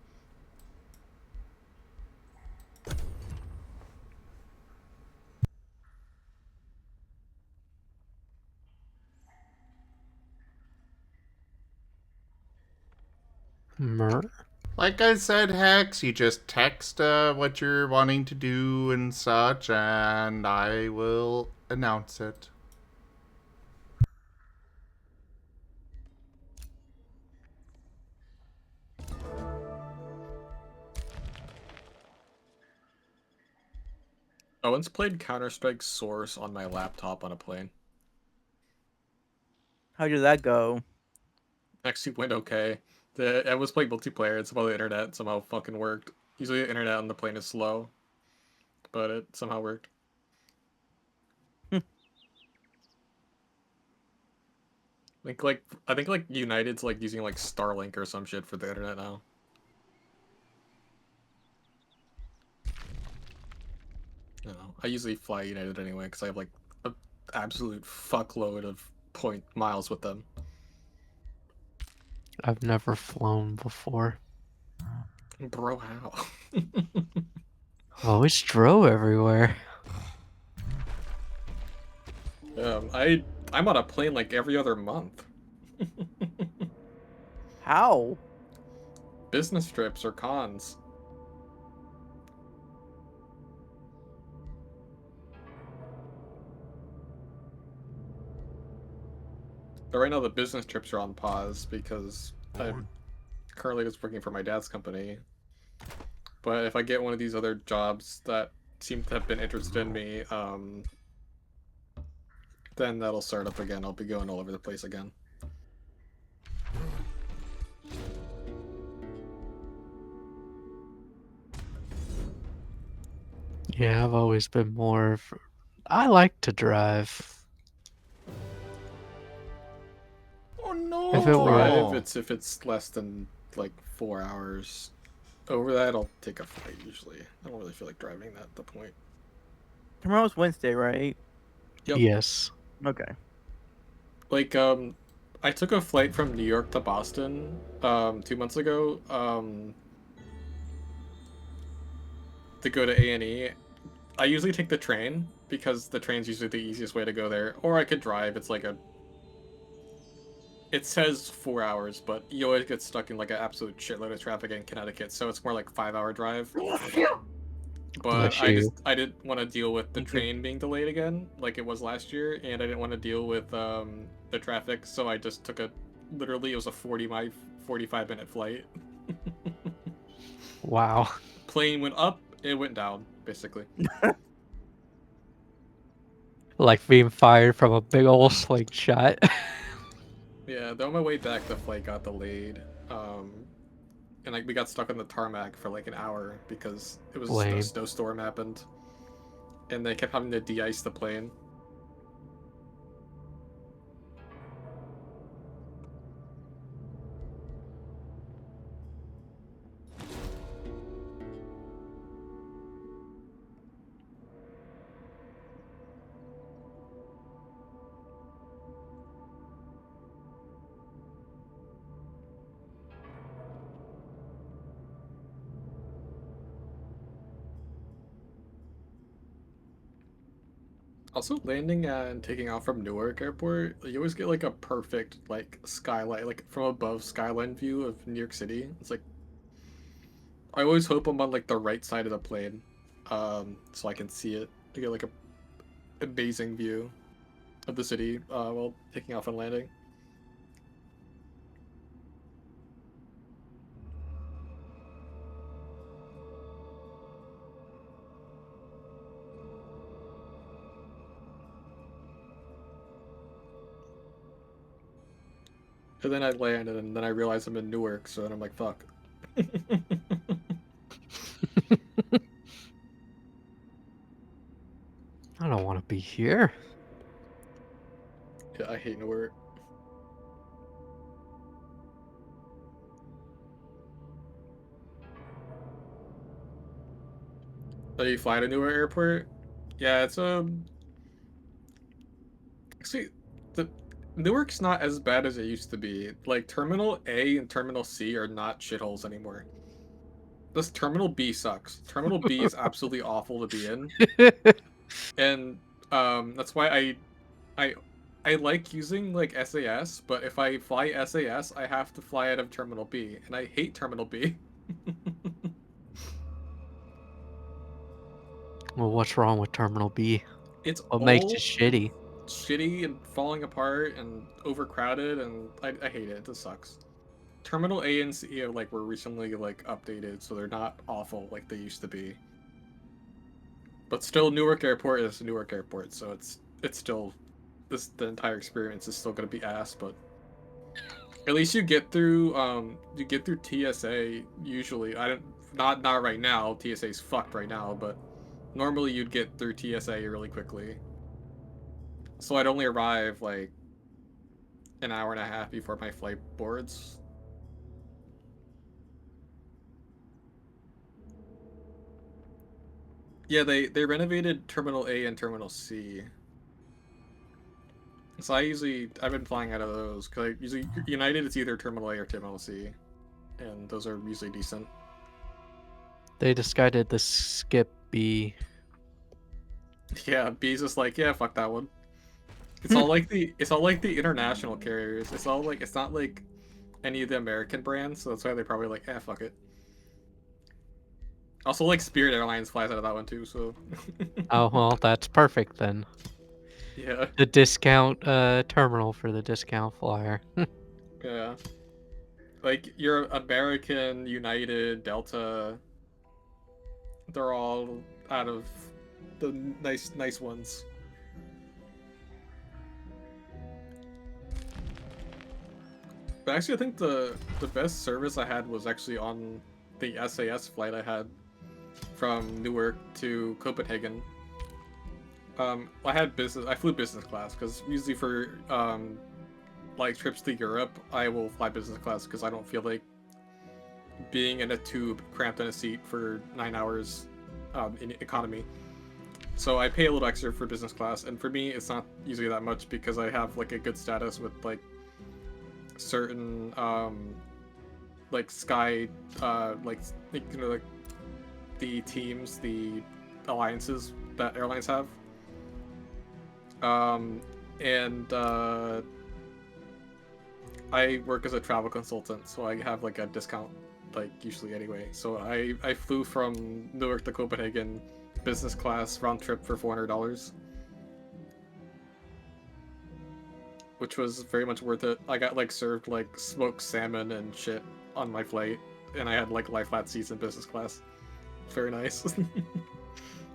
Mer. Like I said, Hex, you just text what you're wanting to do and such, and I will announce it. I once played Counter-Strike Source on my laptop on a plane. How did that go? Actually went okay. I was playing multiplayer, and somehow the internet somehow fucking worked. Usually the internet on the plane is slow, but it somehow worked. I think like United's like using like Starlink or some shit for the internet now. I don't know. I usually fly United anyway because I have like an absolute fuckload of point miles with them. I've never flown before. Bro, how? I always drove everywhere. I'm on a plane like every other month. How? Business trips or cons. But right now the business trips are on pause because I'm currently just working for my dad's company. But if I get one of these other jobs that seem to have been interested in me, then that'll start up again. I'll be going all over the place again. Yeah, I've always been more of... I like to drive. Oh no! If it were- If it's less than like 4 hours. Over that, I'll take a flight usually. I don't really feel like driving that at the point. Tomorrow's Wednesday, right? Yep. Yes. Okay. Like, I took a flight from New York to Boston, 2 months ago, to go to A&E. I usually take the train, because the train's usually the easiest way to go there. Or I could drive, it's like a... It says 4 hours, but you always get stuck in like an absolute shitload of traffic in Connecticut, so it's more like 5-hour drive. But I didn't want to deal with the train being delayed again, like it was last year, and I didn't want to deal with the traffic, so I just took literally it was a 45-minute flight. Wow. Plane went up, it went down, basically. Like being fired from a big old slingshot. Yeah, then on my way back, the flight got delayed, and like we got stuck on the tarmac for like an hour because it was a snowstorm happened, and they kept having to de-ice the plane. Also, landing and taking off from Newark Airport, you always get like a perfect like skyline, like from above skyline view of New York City. It's like I always hope I'm on like the right side of the plane, so I can see it to get like a amazing view of the city while taking off and landing. And then I landed, and then I realized I'm in Newark, so then I'm like, fuck. I don't want to be here. Yeah, I hate Newark. So you fly to Newark Airport? Yeah, it's actually Newark's not as bad as it used to be. Like, Terminal A and Terminal C are not shitholes anymore. This Terminal B sucks. Terminal B is absolutely awful to be in. And that's why I like using like SAS, but if I fly SAS, I have to fly out of Terminal B, and I hate Terminal B. Well, what's wrong with Terminal B? It's What makes all it shitty? shitty and falling apart and overcrowded, and I hate it. This sucks. Terminal A and C were recently updated, so they're not awful like they used to be. But still, Newark Airport is Newark Airport, so it's still the entire experience is still gonna be ass, but at least you get through TSA usually. I don't not right now. TSA's fucked right now, but normally you'd get through TSA really quickly. So I'd only arrive like an hour and a half before my flight boards. Yeah, they renovated Terminal A and Terminal C. So I've been flying out of those because usually United it's either Terminal A or Terminal C, and those are usually decent. They decided to skip B. Yeah, B's just like, yeah, fuck that one. It's all like the international carriers. It's not like any of the American brands, so that's why they probably like, fuck it. Also, like Spirit Airlines flies out of that one too, so. Oh well, that's perfect then. Yeah. The discount terminal for the discount flyer. Yeah. Like your American, United, Delta, they're all out of the nice ones. But actually, I think the best service I had was actually on the SAS flight I had from Newark to Copenhagen. I flew business class because usually for like trips to Europe, I will fly business class because I don't feel like being in a tube cramped in a seat for 9 hours in economy. So I pay a little extra for business class, and for me, it's not usually that much because I have like a good status with like certain like Sky like the teams, the alliances that airlines have. And I work as a travel consultant, so I have like a discount like usually anyway. So I flew from Newark to Copenhagen business class round trip for $400. Which was very much worth it. I got like served like smoked salmon and shit on my flight, and I had like lie flat seats in business class. Very nice.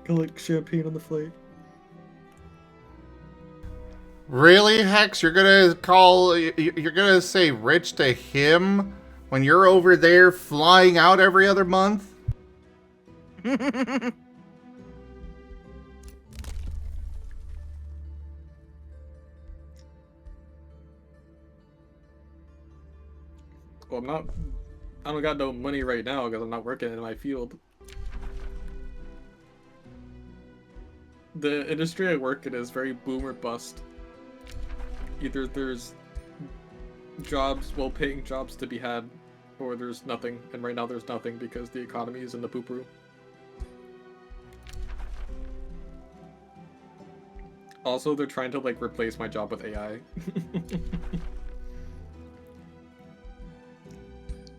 Got like champagne on the flight. Really, Hex? You're gonna say rich to him when you're over there flying out every other month? Well, I don't got no money right now because I'm not working in my field. The industry I work in is very boom or bust. Either there's jobs, well-paying jobs to be had, or there's nothing. And right now there's nothing because the economy is in the poo-poo. Also, they're trying to like replace my job with AI.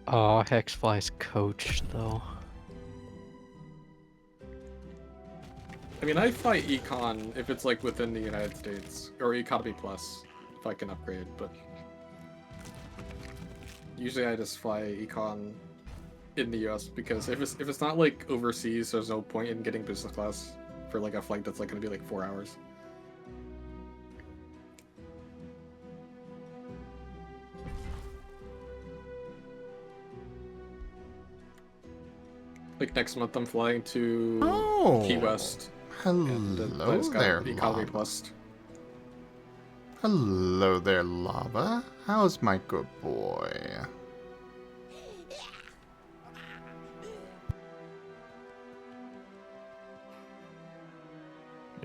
Oh, Hex flies coach though. I mean, I fly Econ if it's like within the United States, or Economy Plus if I can upgrade, but usually I just fly Econ in the US because if it's not like overseas, there's no point in getting business class for like a flight that's like gonna be like 4 hours. Like next month I'm flying to Key West. Hello there, Economy Lava. Plus. Hello there, Lava. How's my good boy?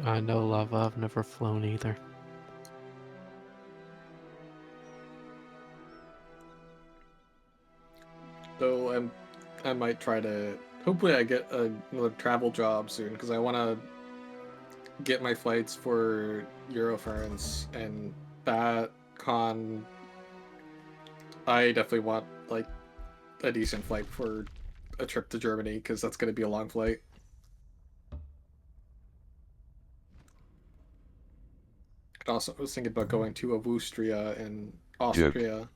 I know, Lava. I've never flown either. I might try to. Hopefully, I get another travel job soon because I want to get my flights for Eurofurence and that con. I definitely want like a decent flight for a trip to Germany because that's going to be a long flight. Also, I was thinking about going to Austria and Austria.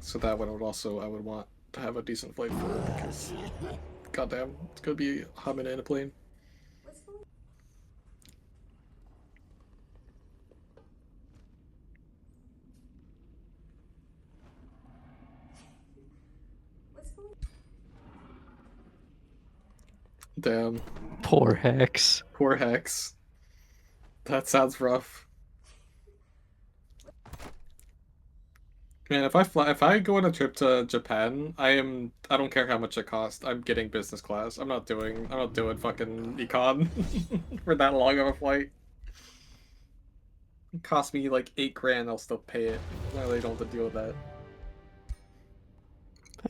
So that one would also, I would want to have a decent flight for because, goddamn, it's gonna be humming in a plane. Damn. Poor Hex. Poor Hex. That sounds rough. Man, if I go on a trip to Japan, I don't care how much it costs. I'm getting business class. I'm not doing fucking econ for that long of a flight. It cost me like 8 grand, I'll still pay it. I really don't have to deal with that.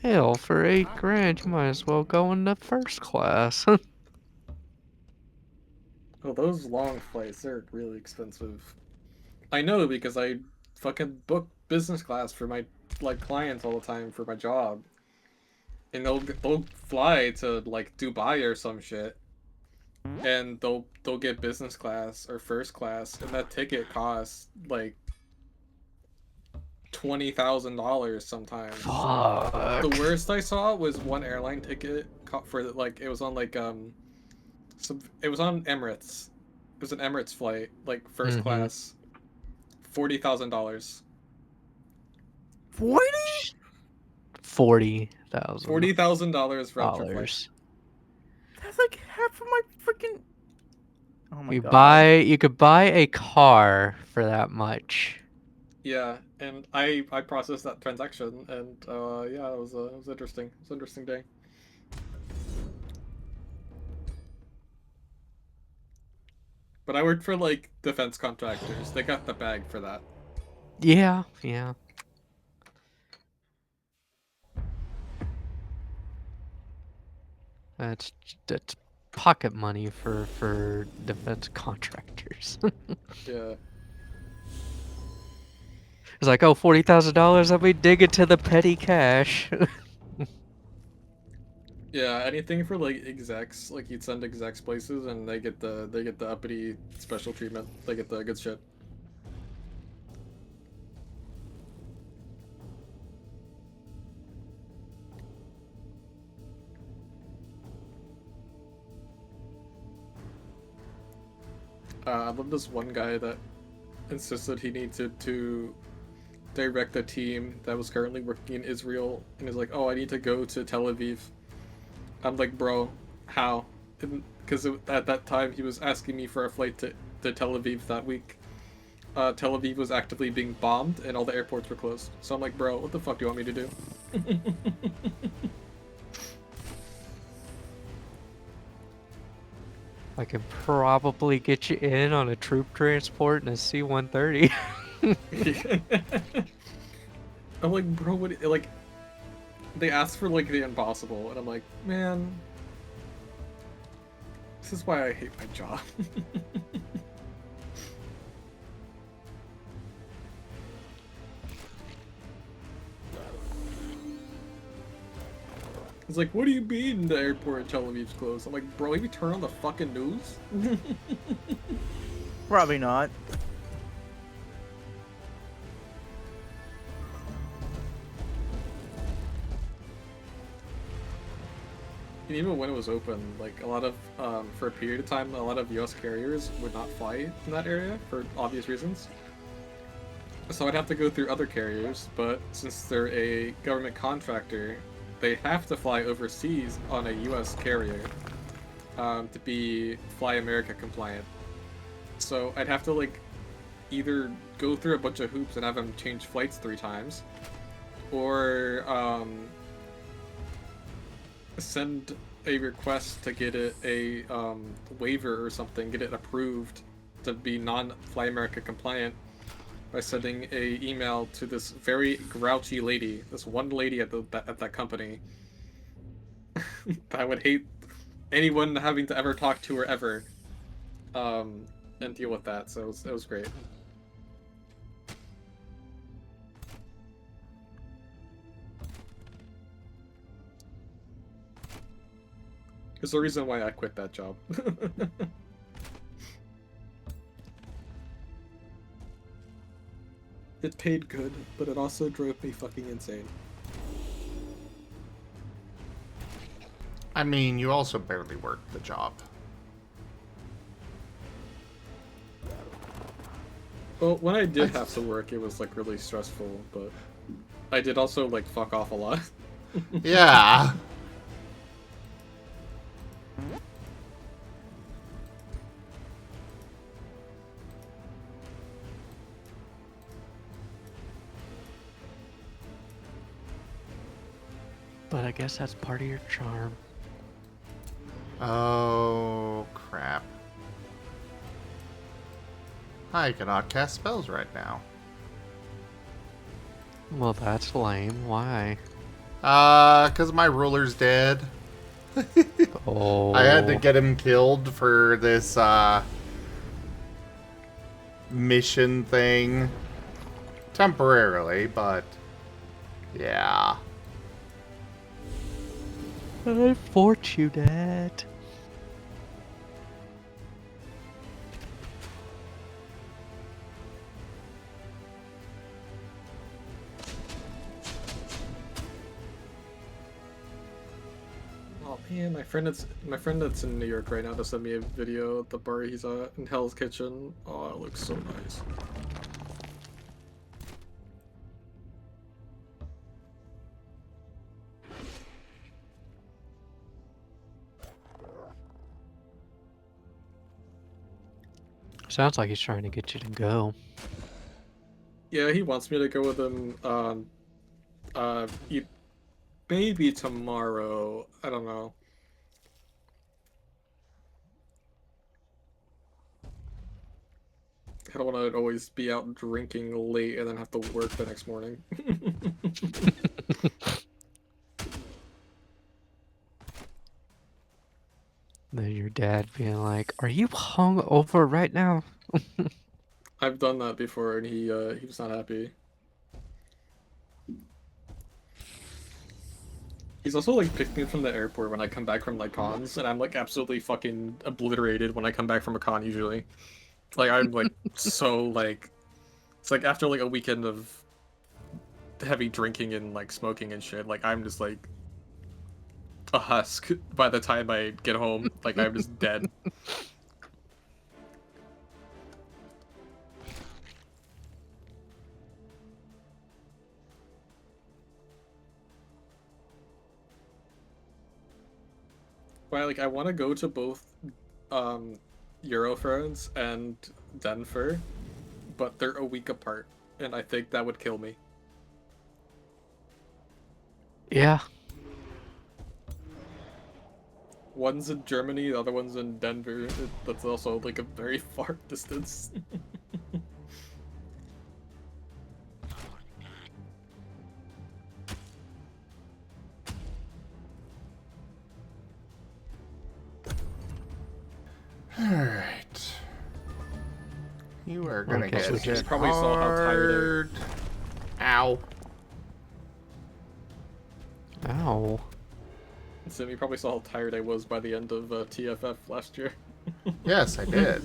Hell, for 8 grand, you might as well go in the first class. Oh, those long flights, they're really expensive. I know because I fucking book business class for my like clients all the time for my job. And they'll fly to like Dubai or some shit. And they'll get business class or first class and that ticket costs like $20,000 sometimes. Fuck. The worst I saw was one airline ticket for like it was on like it was on Emirates. It was an Emirates flight, like first class. $40,000. 40? $40,000. $40,000 round trip flight. That's like half of my freaking. Oh my god. You could buy a car for that much. Yeah, and I processed that transaction, and yeah, it was interesting. It was an interesting day. But I worked for like defense contractors. They got the bag for that. Yeah, yeah. That's pocket money for defense contractors. Yeah. It's like, oh, $40,000, let me dig into the petty cash. Yeah, anything for like execs, like you'd send execs places and they get the uppity special treatment. They get the good shit. I love this one guy that insisted he needed to direct a team that was currently working in Israel, and he's like, "Oh, I need to go to Tel Aviv." I'm like, "Bro, how?" Because at that time he was asking me for a flight to Tel Aviv that week. Tel Aviv was actively being bombed, and all the airports were closed. So I'm like, "Bro, what the fuck do you want me to do?" I can probably get you in on a troop transport and a C-130. I'm like, bro, what? Like, they asked for like the impossible, and I'm like, man, this is why I hate my job. It's like, what do you mean the airport in Tel Aviv's closed? I'm like, bro, have you turned on the fucking news? Probably not. And even when it was open, like a lot of, for a period of time, a lot of US carriers would not fly in that area for obvious reasons. So I'd have to go through other carriers, but since they're a government contractor, they have to fly overseas on a US carrier to be Fly America compliant. So I'd have to like either go through a bunch of hoops and have them change flights 3 times, or send a request to get a waiver or something, get it approved to be non-Fly America compliant, by sending a email to this very grouchy lady, this one lady at that company. I would hate anyone having to ever talk to her ever, and deal with that. So it was great. It's the reason why I quit that job. It paid good, but it also drove me fucking insane. I mean, you also barely worked the job. Well, when I did have to work, it was like really stressful, but I did also like fuck off a lot. Yeah. But I guess that's part of your charm. Oh, crap. I cannot cast spells right now. Well, that's lame. Why? 'Cause my ruler's dead. Oh. I had to get him killed for this, mission thing. Temporarily, but... yeah. Unfortunate. Oh man, my friend that's in New York right now just sent me a video at the bar he's at in Hell's Kitchen. Oh, it looks so nice. Sounds like he's trying to get you to go. Yeah, he wants me to go with him. Maybe tomorrow. I don't know. I don't want to always be out drinking late and then have to work the next morning. Then your dad being like, "Are you hung over right now?" I've done that before, and he was not happy. He's also like picked me up from the airport when I come back from like cons, and I'm like absolutely fucking obliterated when I come back from a con usually. Like I'm like so like, it's like after like a weekend of heavy drinking and like smoking and shit, like I'm just like a husk by the time I get home. Like I'm just dead. But like I want to go to both Eurofriends and Denver, but they're a week apart, and I think that would kill me. Yeah. One's in Germany, the other one's in Denver. That's also like a very far distance. Alright. You are gonna Okay, so get we hit probably saw how tired Ow. Ow. So you probably saw how tired I was by the end of TFF last year. Yes, I did.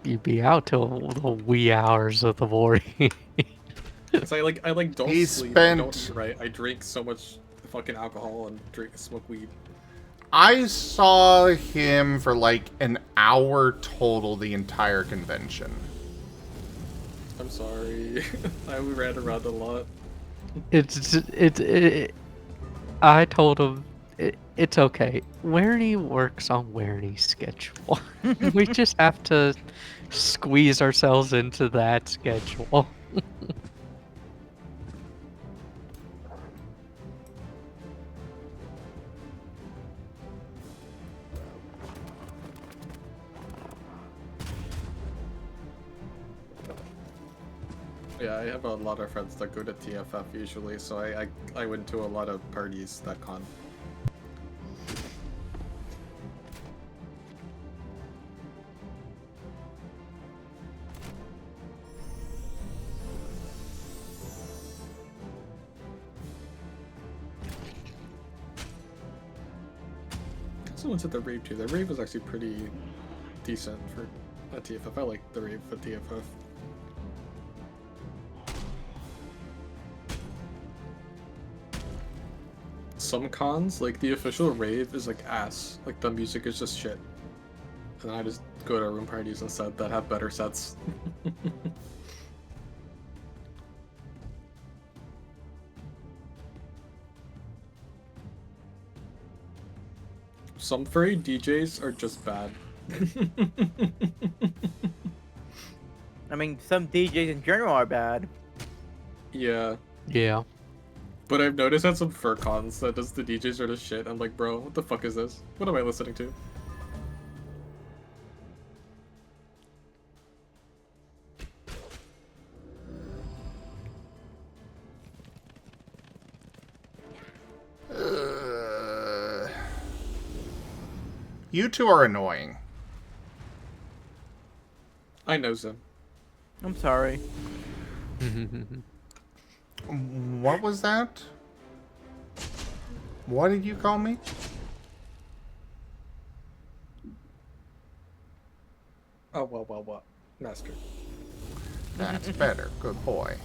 You'd be out till the wee hours of the morning. So I like don't He sleep, I don't spent- eat right. I drink so much fucking alcohol and smoke weed. I saw him for like an hour total the entire convention. I'm sorry. We ran around a lot. I told him it's okay. Werny works on Werny's schedule. We just have to squeeze ourselves into that schedule. Yeah, I have a lot of friends that go to TFF usually, so I went to a lot of parties that con. I also went to the rave too. The rave was actually pretty decent for a TFF. I like the rave for TFF. Some cons, like the official rave, is like ass. Like the music is just shit. And I just go to room parties instead that have better sets. Some furry DJs are just bad. I mean, some DJs in general are bad. Yeah. Yeah. But I've noticed at some fur cons that just the DJs are just shit. I'm like, bro, what the fuck is this? What am I listening to? You two are annoying. I know Zim. I'm sorry. What was that? What did you call me? Oh, well, master. That's better. Good boy.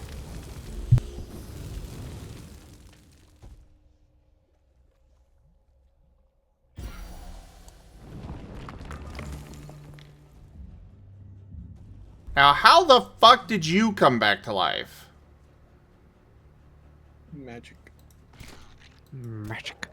Now, how the fuck did you come back to life? Magic. Magic.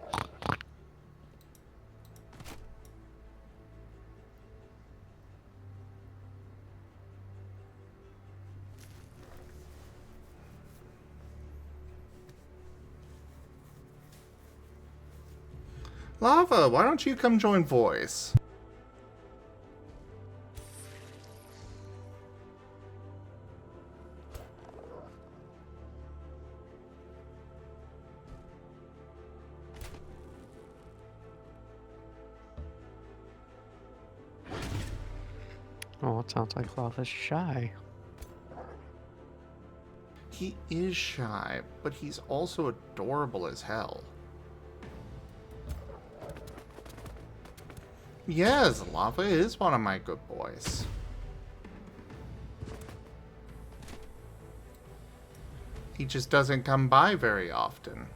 Lava, why don't you come join Voice? Oh, it sounds like Lava's shy. He is shy, but he's also adorable as hell. Yes, Lava is one of my good boys. He just doesn't come by very often.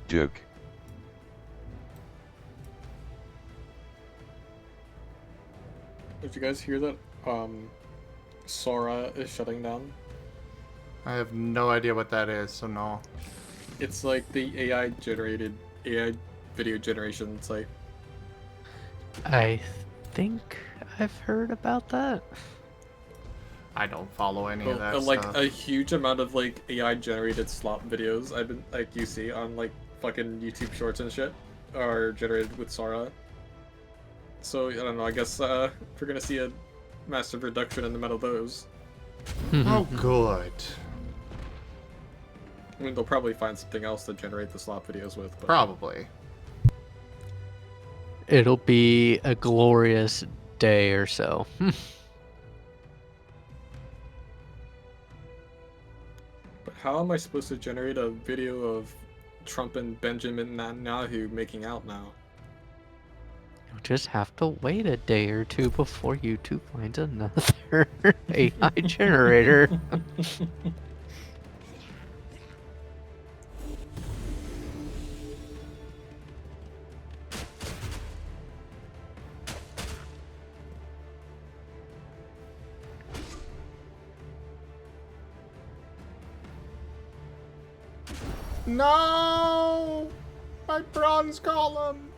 Duke. Did you guys hear that? Sora is shutting down. I have no idea what that is, so no. It's like the AI video generation site. I think I've heard about that. I don't follow any of that Like stuff. a huge amount of like AI generated slop videos I've been like you see on like fucking YouTube Shorts and shit are generated with Sora. So I don't know. I guess we're gonna see a massive reduction in the amount of those. Oh, good. I mean, they'll probably find something else to generate the slop videos with. But... Probably. It'll be a glorious day or so. But how am I supposed to generate a video of Trump and Benjamin Netanyahu making out now? You'll just have to wait a day or two before YouTube finds another AI generator. No! My bronze column!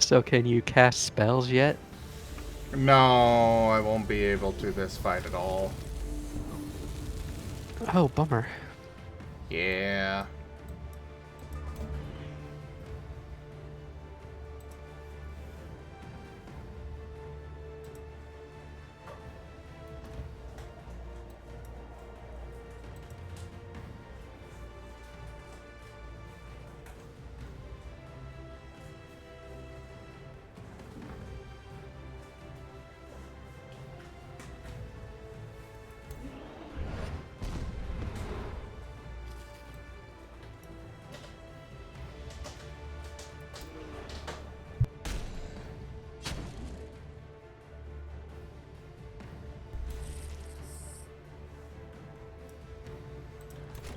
So can you cast spells yet? No, I won't be able to this fight at all. Oh, bummer. Yeah.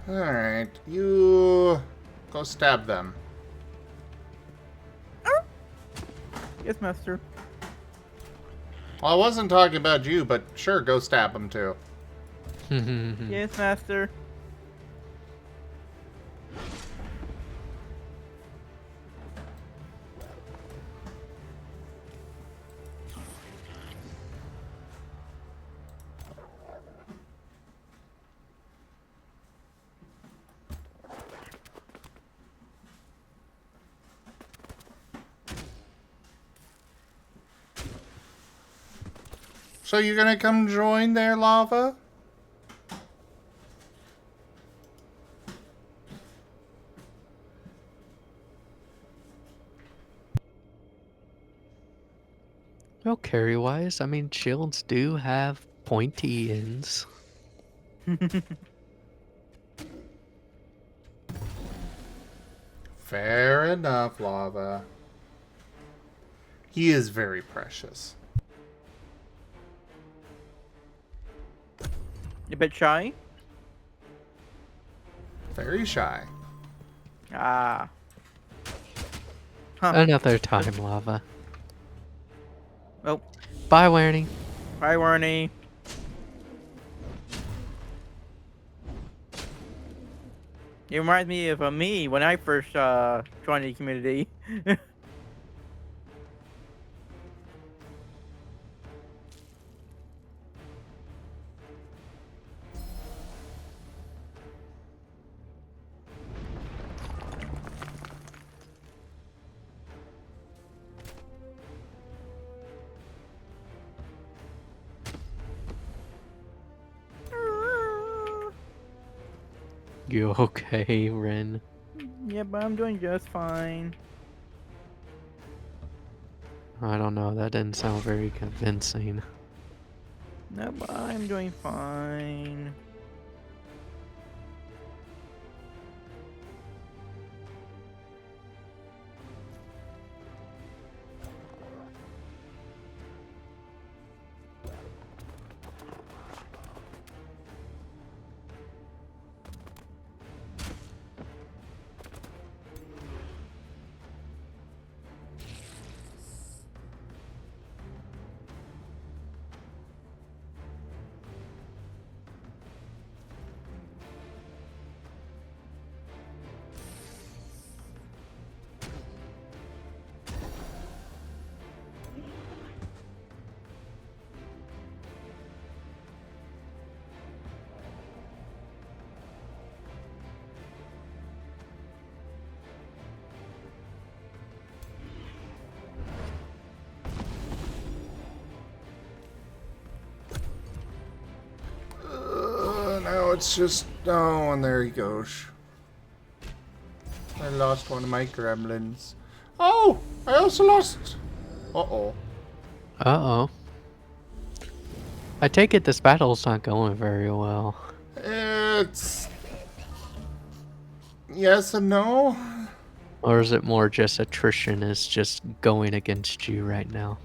Alright, you go stab them. Yes, master. Well, I wasn't talking about you, but sure, go stab them too. Yes, master. So you're gonna come join their lava? Well, carry-wise, I mean, shields do have pointy ends. Fair enough, lava. He is very precious. A bit shy? Very shy. Ah. Huh. Another time, lava. Oh, Bye, Warnie. bye, Warnie. It reminds me of me when I first joined the community. You okay, Ren? Yeah, but I'm doing just fine. I don't know, that didn't sound very convincing. No, but I'm doing fine. Now it's just... Oh, and there he goes. I lost one of my gremlins. Oh! I also lost... Uh-oh. Uh-oh. I take it this battle's not going very well. It's... Yes and no. Or is it more just attrition is just going against you right now?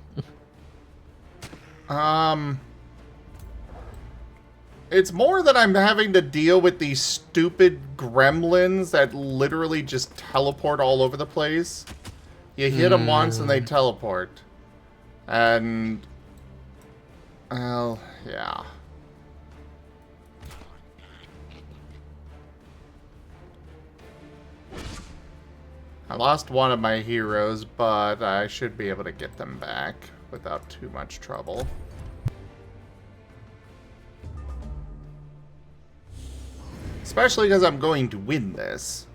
It's more that I'm having to deal with these stupid gremlins that literally just teleport all over the place. You hit them once and they teleport. And... Well, yeah. I lost one of my heroes, but I should be able to get them back without too much trouble. Especially because I'm going to win this.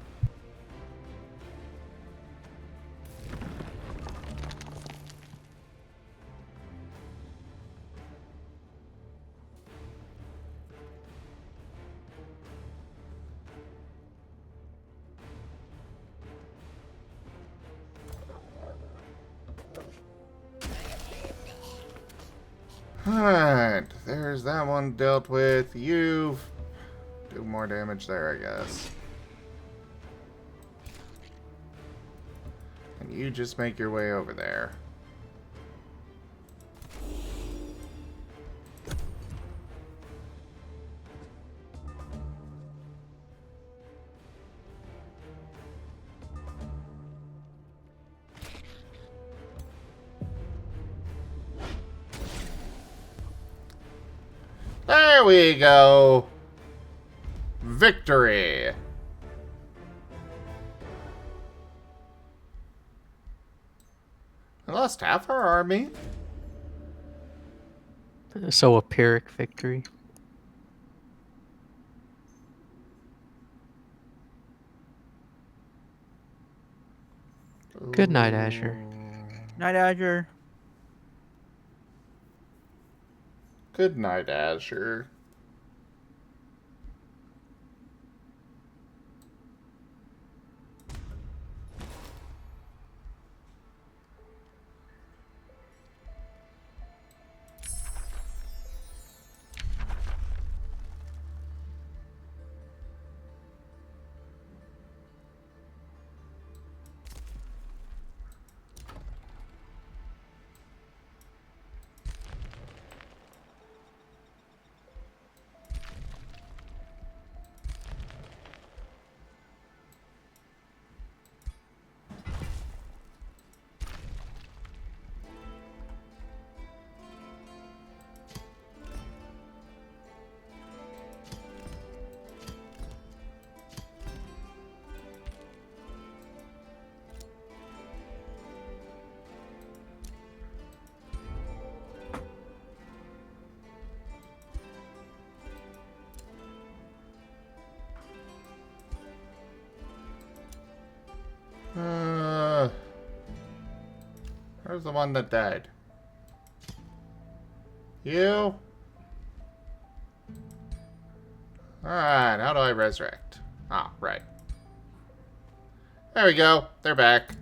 Alright, there's that one dealt with. You do more damage there, I guess. And you just make your way over there. There we go. Victory. I lost half our army. So a Pyrrhic victory. Good night, Azure. Night, Azure. Good night, Azure. Where's the one that died? You? Alright, how do I resurrect? Ah, right. There we go. They're back.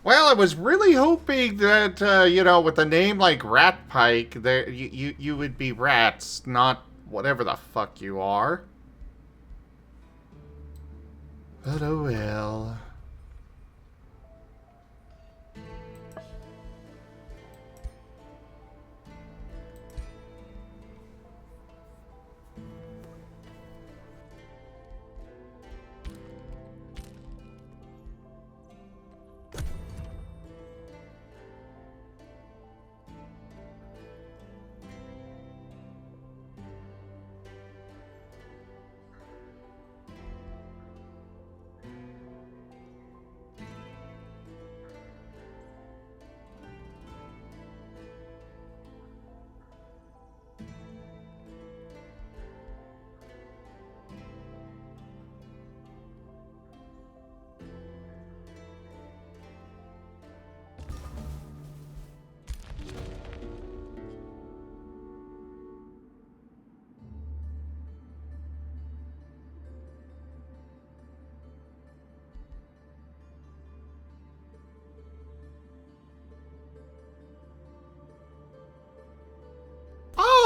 Well, I was really hoping that, you know, with a name like Rat Pike, there you would be rats, not whatever the fuck you are. But oh well.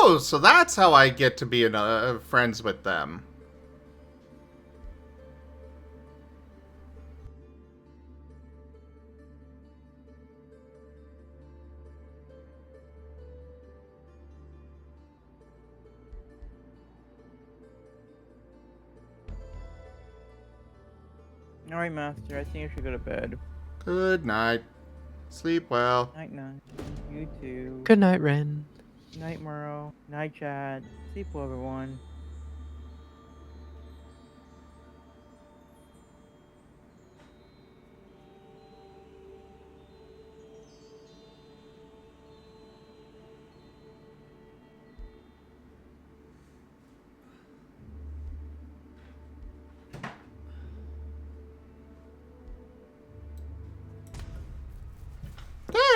Oh, so that's how I get to be friends with them. Alright, Master. I think I should go to bed. Good night. Sleep well. Night, night. You too. Good night, Ren. Night, Murrow. Night, Chad. Sleep well, everyone.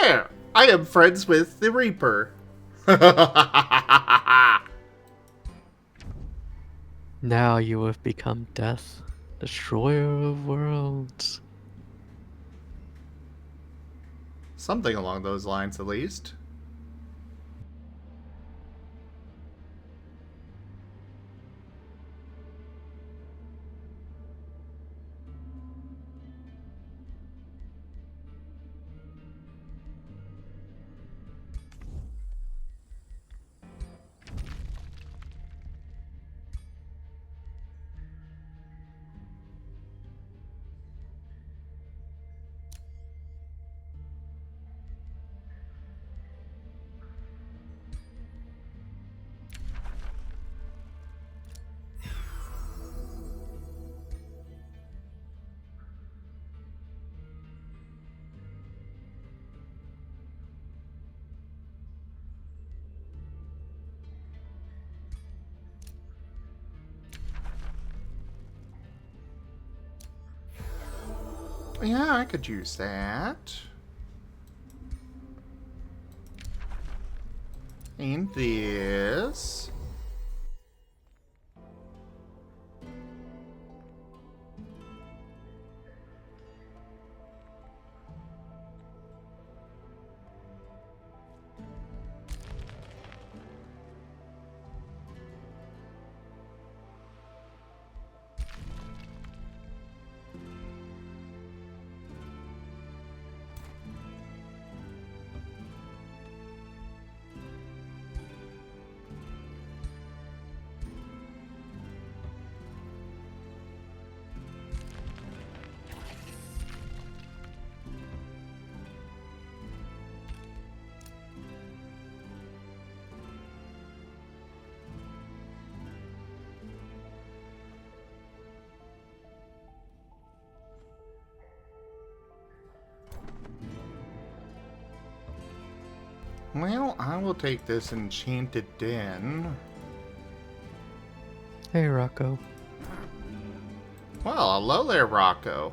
There! I am friends with the Reaper. Now you have become death, destroyer of worlds. Something along those lines, at least. Yeah, I could use that. And this. Well, I will take this enchanted den. Hey, Rocco. Well, hello there, Rocco.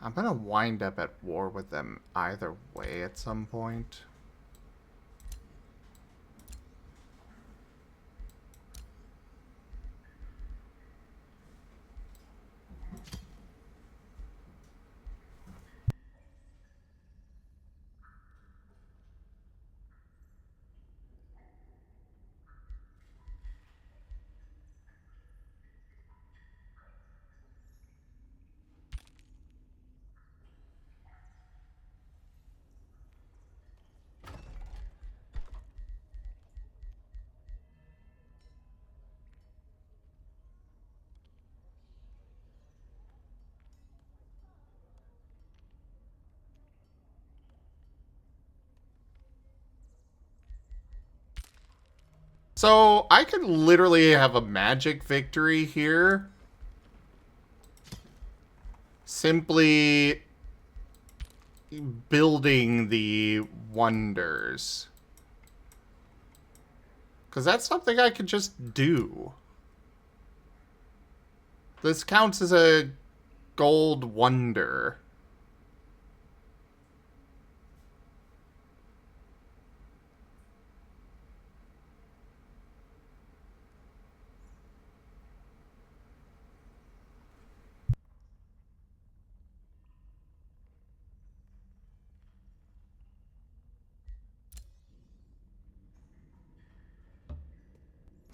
I'm gonna wind up at war with them either way at some point. So, I could literally have a magic victory here. Simply building the wonders. Because that's something I could just do. This counts as a gold wonder.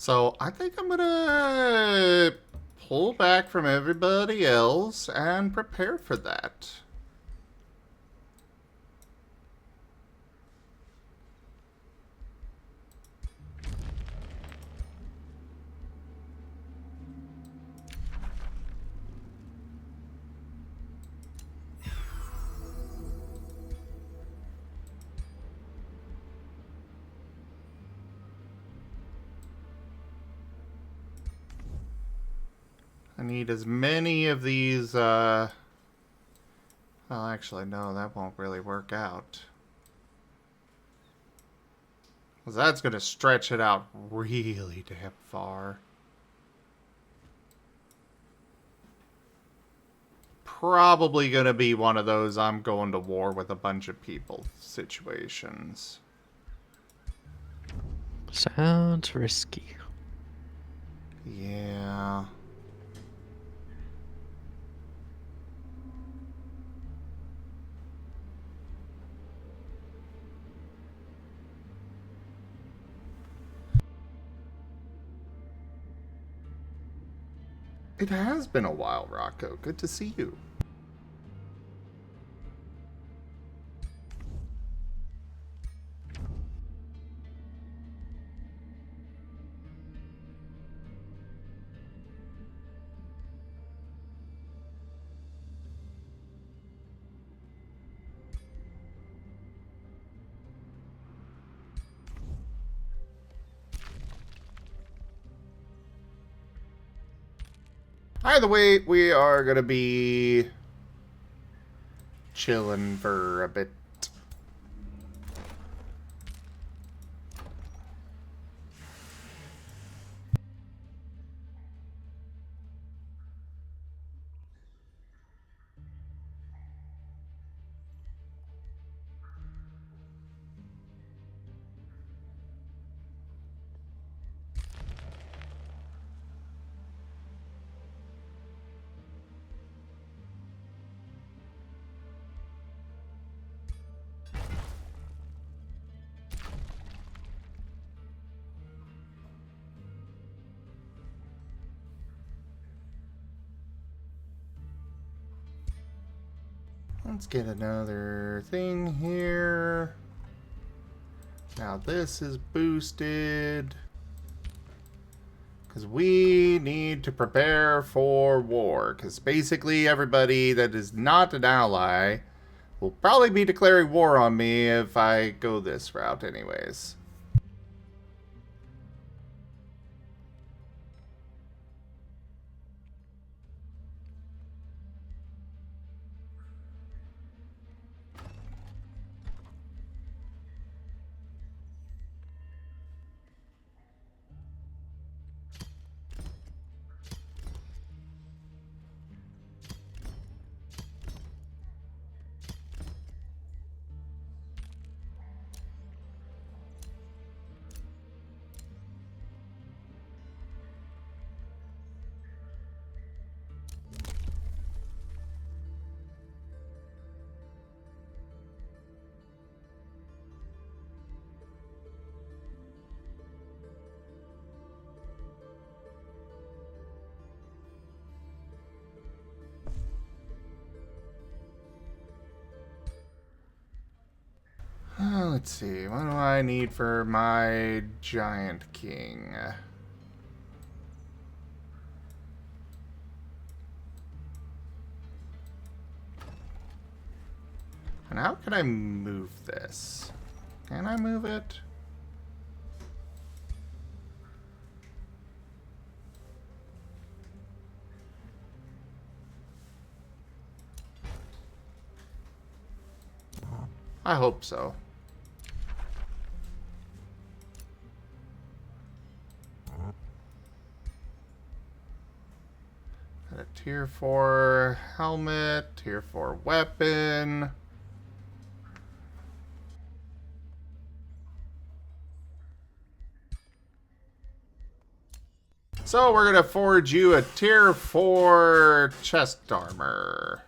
So I think I'm gonna pull back from everybody else and prepare for that. I need as many of these, well, actually, no, that won't really work out. Because that's going to stretch it out really damn far. Probably going to be one of those I'm going to war with a bunch of people situations. Sounds risky. Yeah. It has been a while, Rocco. Good to see you. Either way, we are going to be chilling for a bit. Let's get another thing here. Now this is boosted. Because we need to prepare for war. Because basically everybody that is not an ally will probably be declaring war on me if I go this route anyways. Let's see, what do I need for my giant king? And how can I move this? Can I move it? I hope so. Got a tier 4 helmet, tier 4 weapon. So we're gonna forge you a tier 4 chest armor.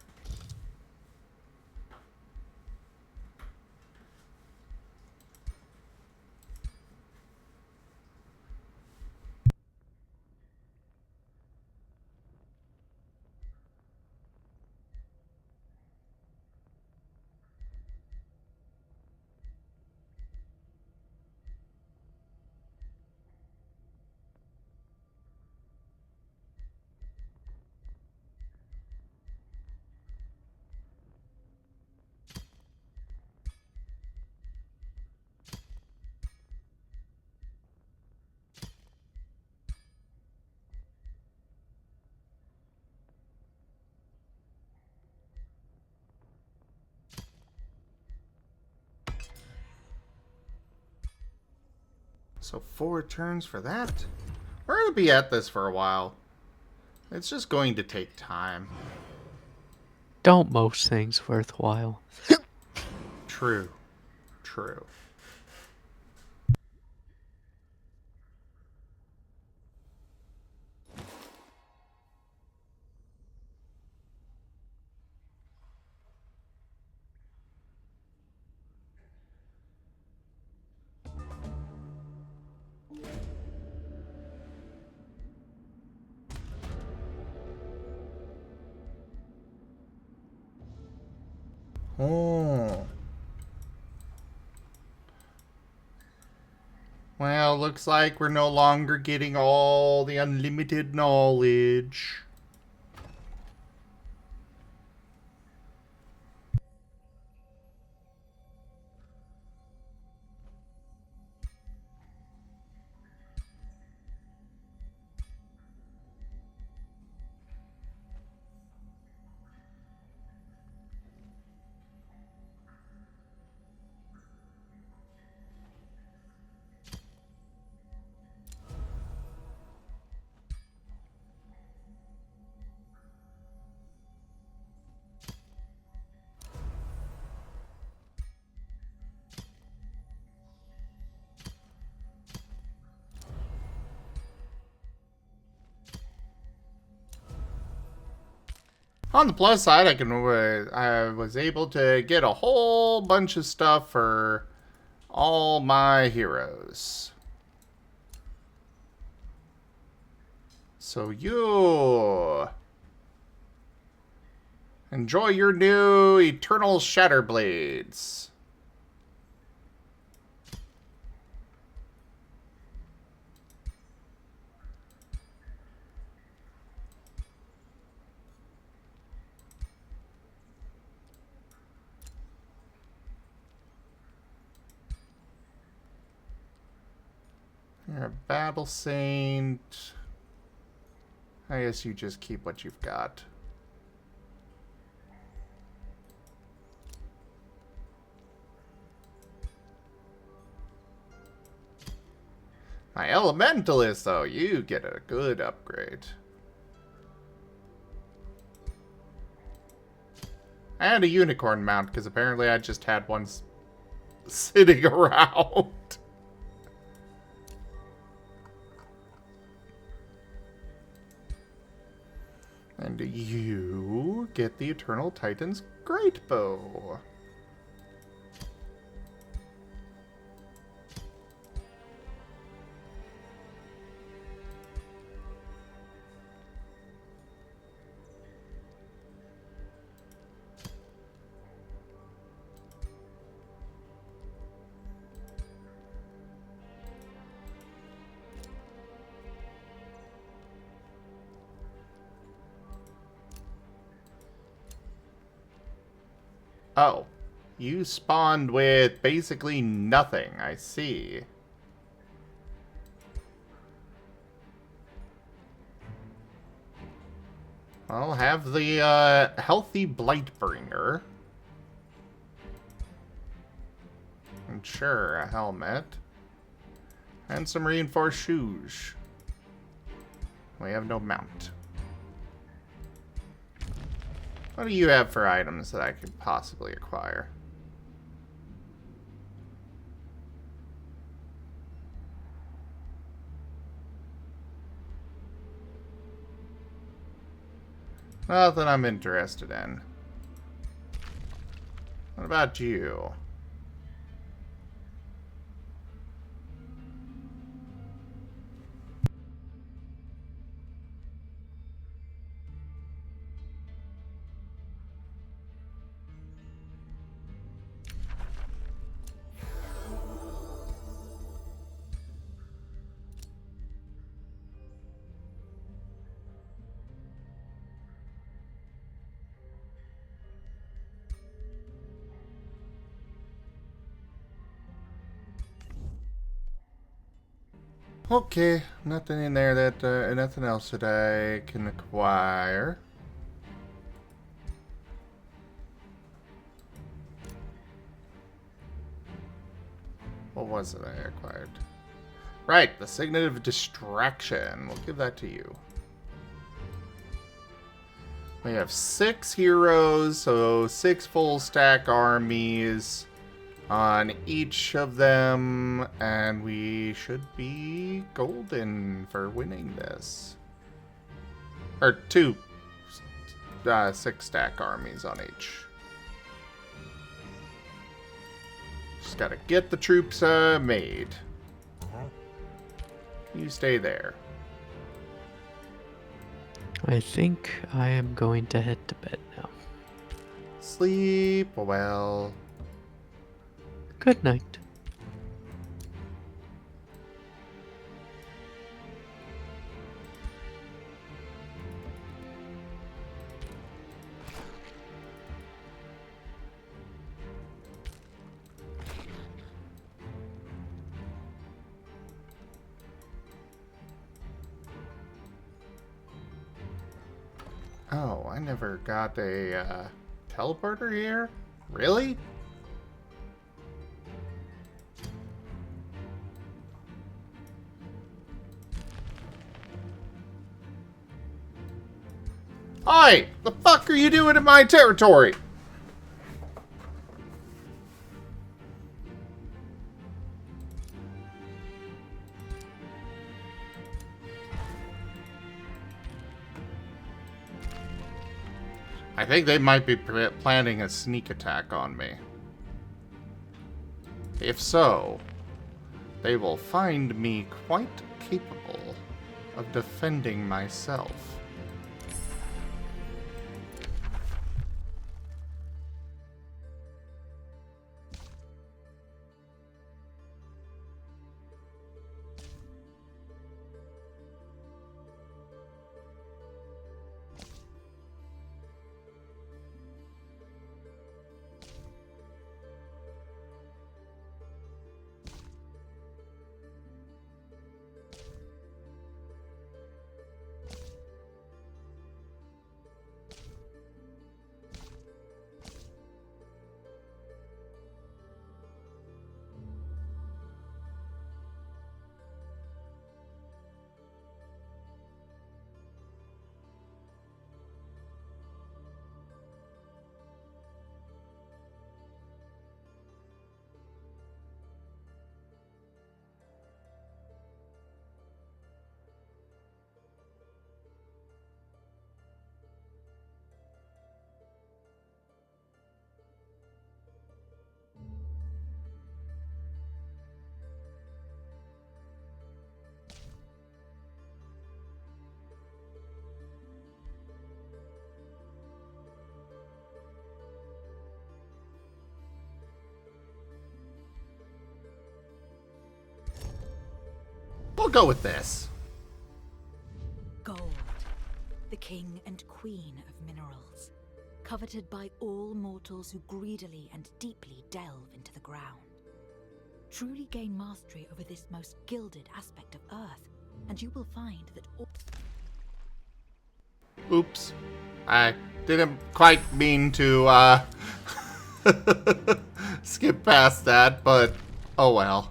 So 4 turns for that. We're going to be at this for a while. It's just going to take time. Don't most things worthwhile? True. True. Oh. Well, looks like we're no longer getting all the unlimited knowledge. On the plus side, I was able to get a whole bunch of stuff for all my heroes. So you enjoy your new Eternal Shatterblades. You're a Battle Saint. I guess you just keep what you've got. My Elementalist, though, you get a good upgrade. And a Unicorn mount, because apparently I just had one sitting around. And you get the Eternal Titan's Great Bow. Oh, you spawned with basically nothing, I see. I'll have the healthy Blightbringer. And sure, a helmet. And some reinforced shoes. We have no mount. What do you have for items that I could possibly acquire? Nothing I'm interested in. What about you? Okay, nothing in there that, nothing else that I can acquire. What was it I acquired? Right, the Signet of Distraction. We'll give that to you. We have 6 heroes, so 6 full stack armies on each of them, and we should be golden for winning this. Or 2 6 stack armies on each. Just gotta get the troops made. You stay there. I think I am going to head to bed now. Sleep well. Good night. Oh, I never got a teleporter here? Really? Oi! The fuck are you doing in my territory? I think they might be planning a sneak attack on me. If so, they will find me quite capable of defending myself. We'll go with this. Gold, the king and queen of minerals, coveted by all mortals who greedily and deeply delve into the ground. Truly gain mastery over this most gilded aspect of Earth, and you will find that all... Oops. I didn't quite mean to skip past that, but oh well.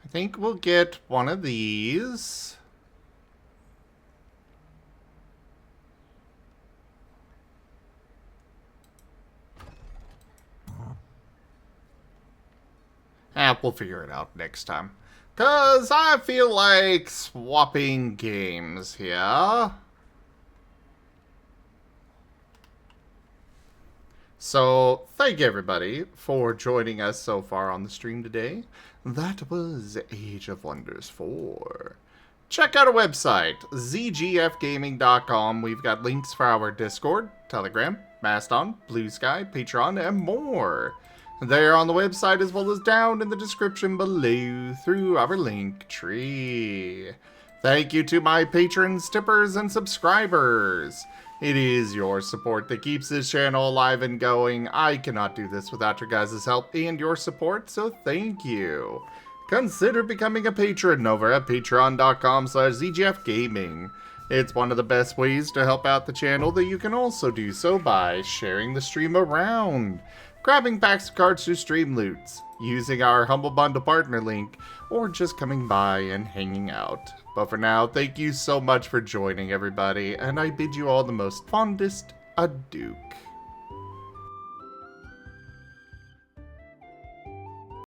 I think we'll get one of these. We'll figure it out next time. 'Cause I feel like swapping games here. So, thank you everybody for joining us so far on the stream today. That was Age of Wonders 4. Check out our website, zgfgaming.com. We've got links for our Discord, Telegram, Mastodon, Blue Sky, Patreon, and more. They're on the website as well as down in the description below through our link tree. Thank you to my patrons, tippers, and subscribers. It is your support that keeps this channel alive and going. I cannot do this without your guys' help and your support, so thank you. Consider becoming a patron over at patreon.com/ZGFgaming. It's one of the best ways to help out the channel that you can also do so by sharing the stream around, grabbing packs of cards through stream loots, using our Humble Bundle partner link, or just coming by and hanging out. But for now, thank you so much for joining everybody, and I bid you all the most fondest adieu.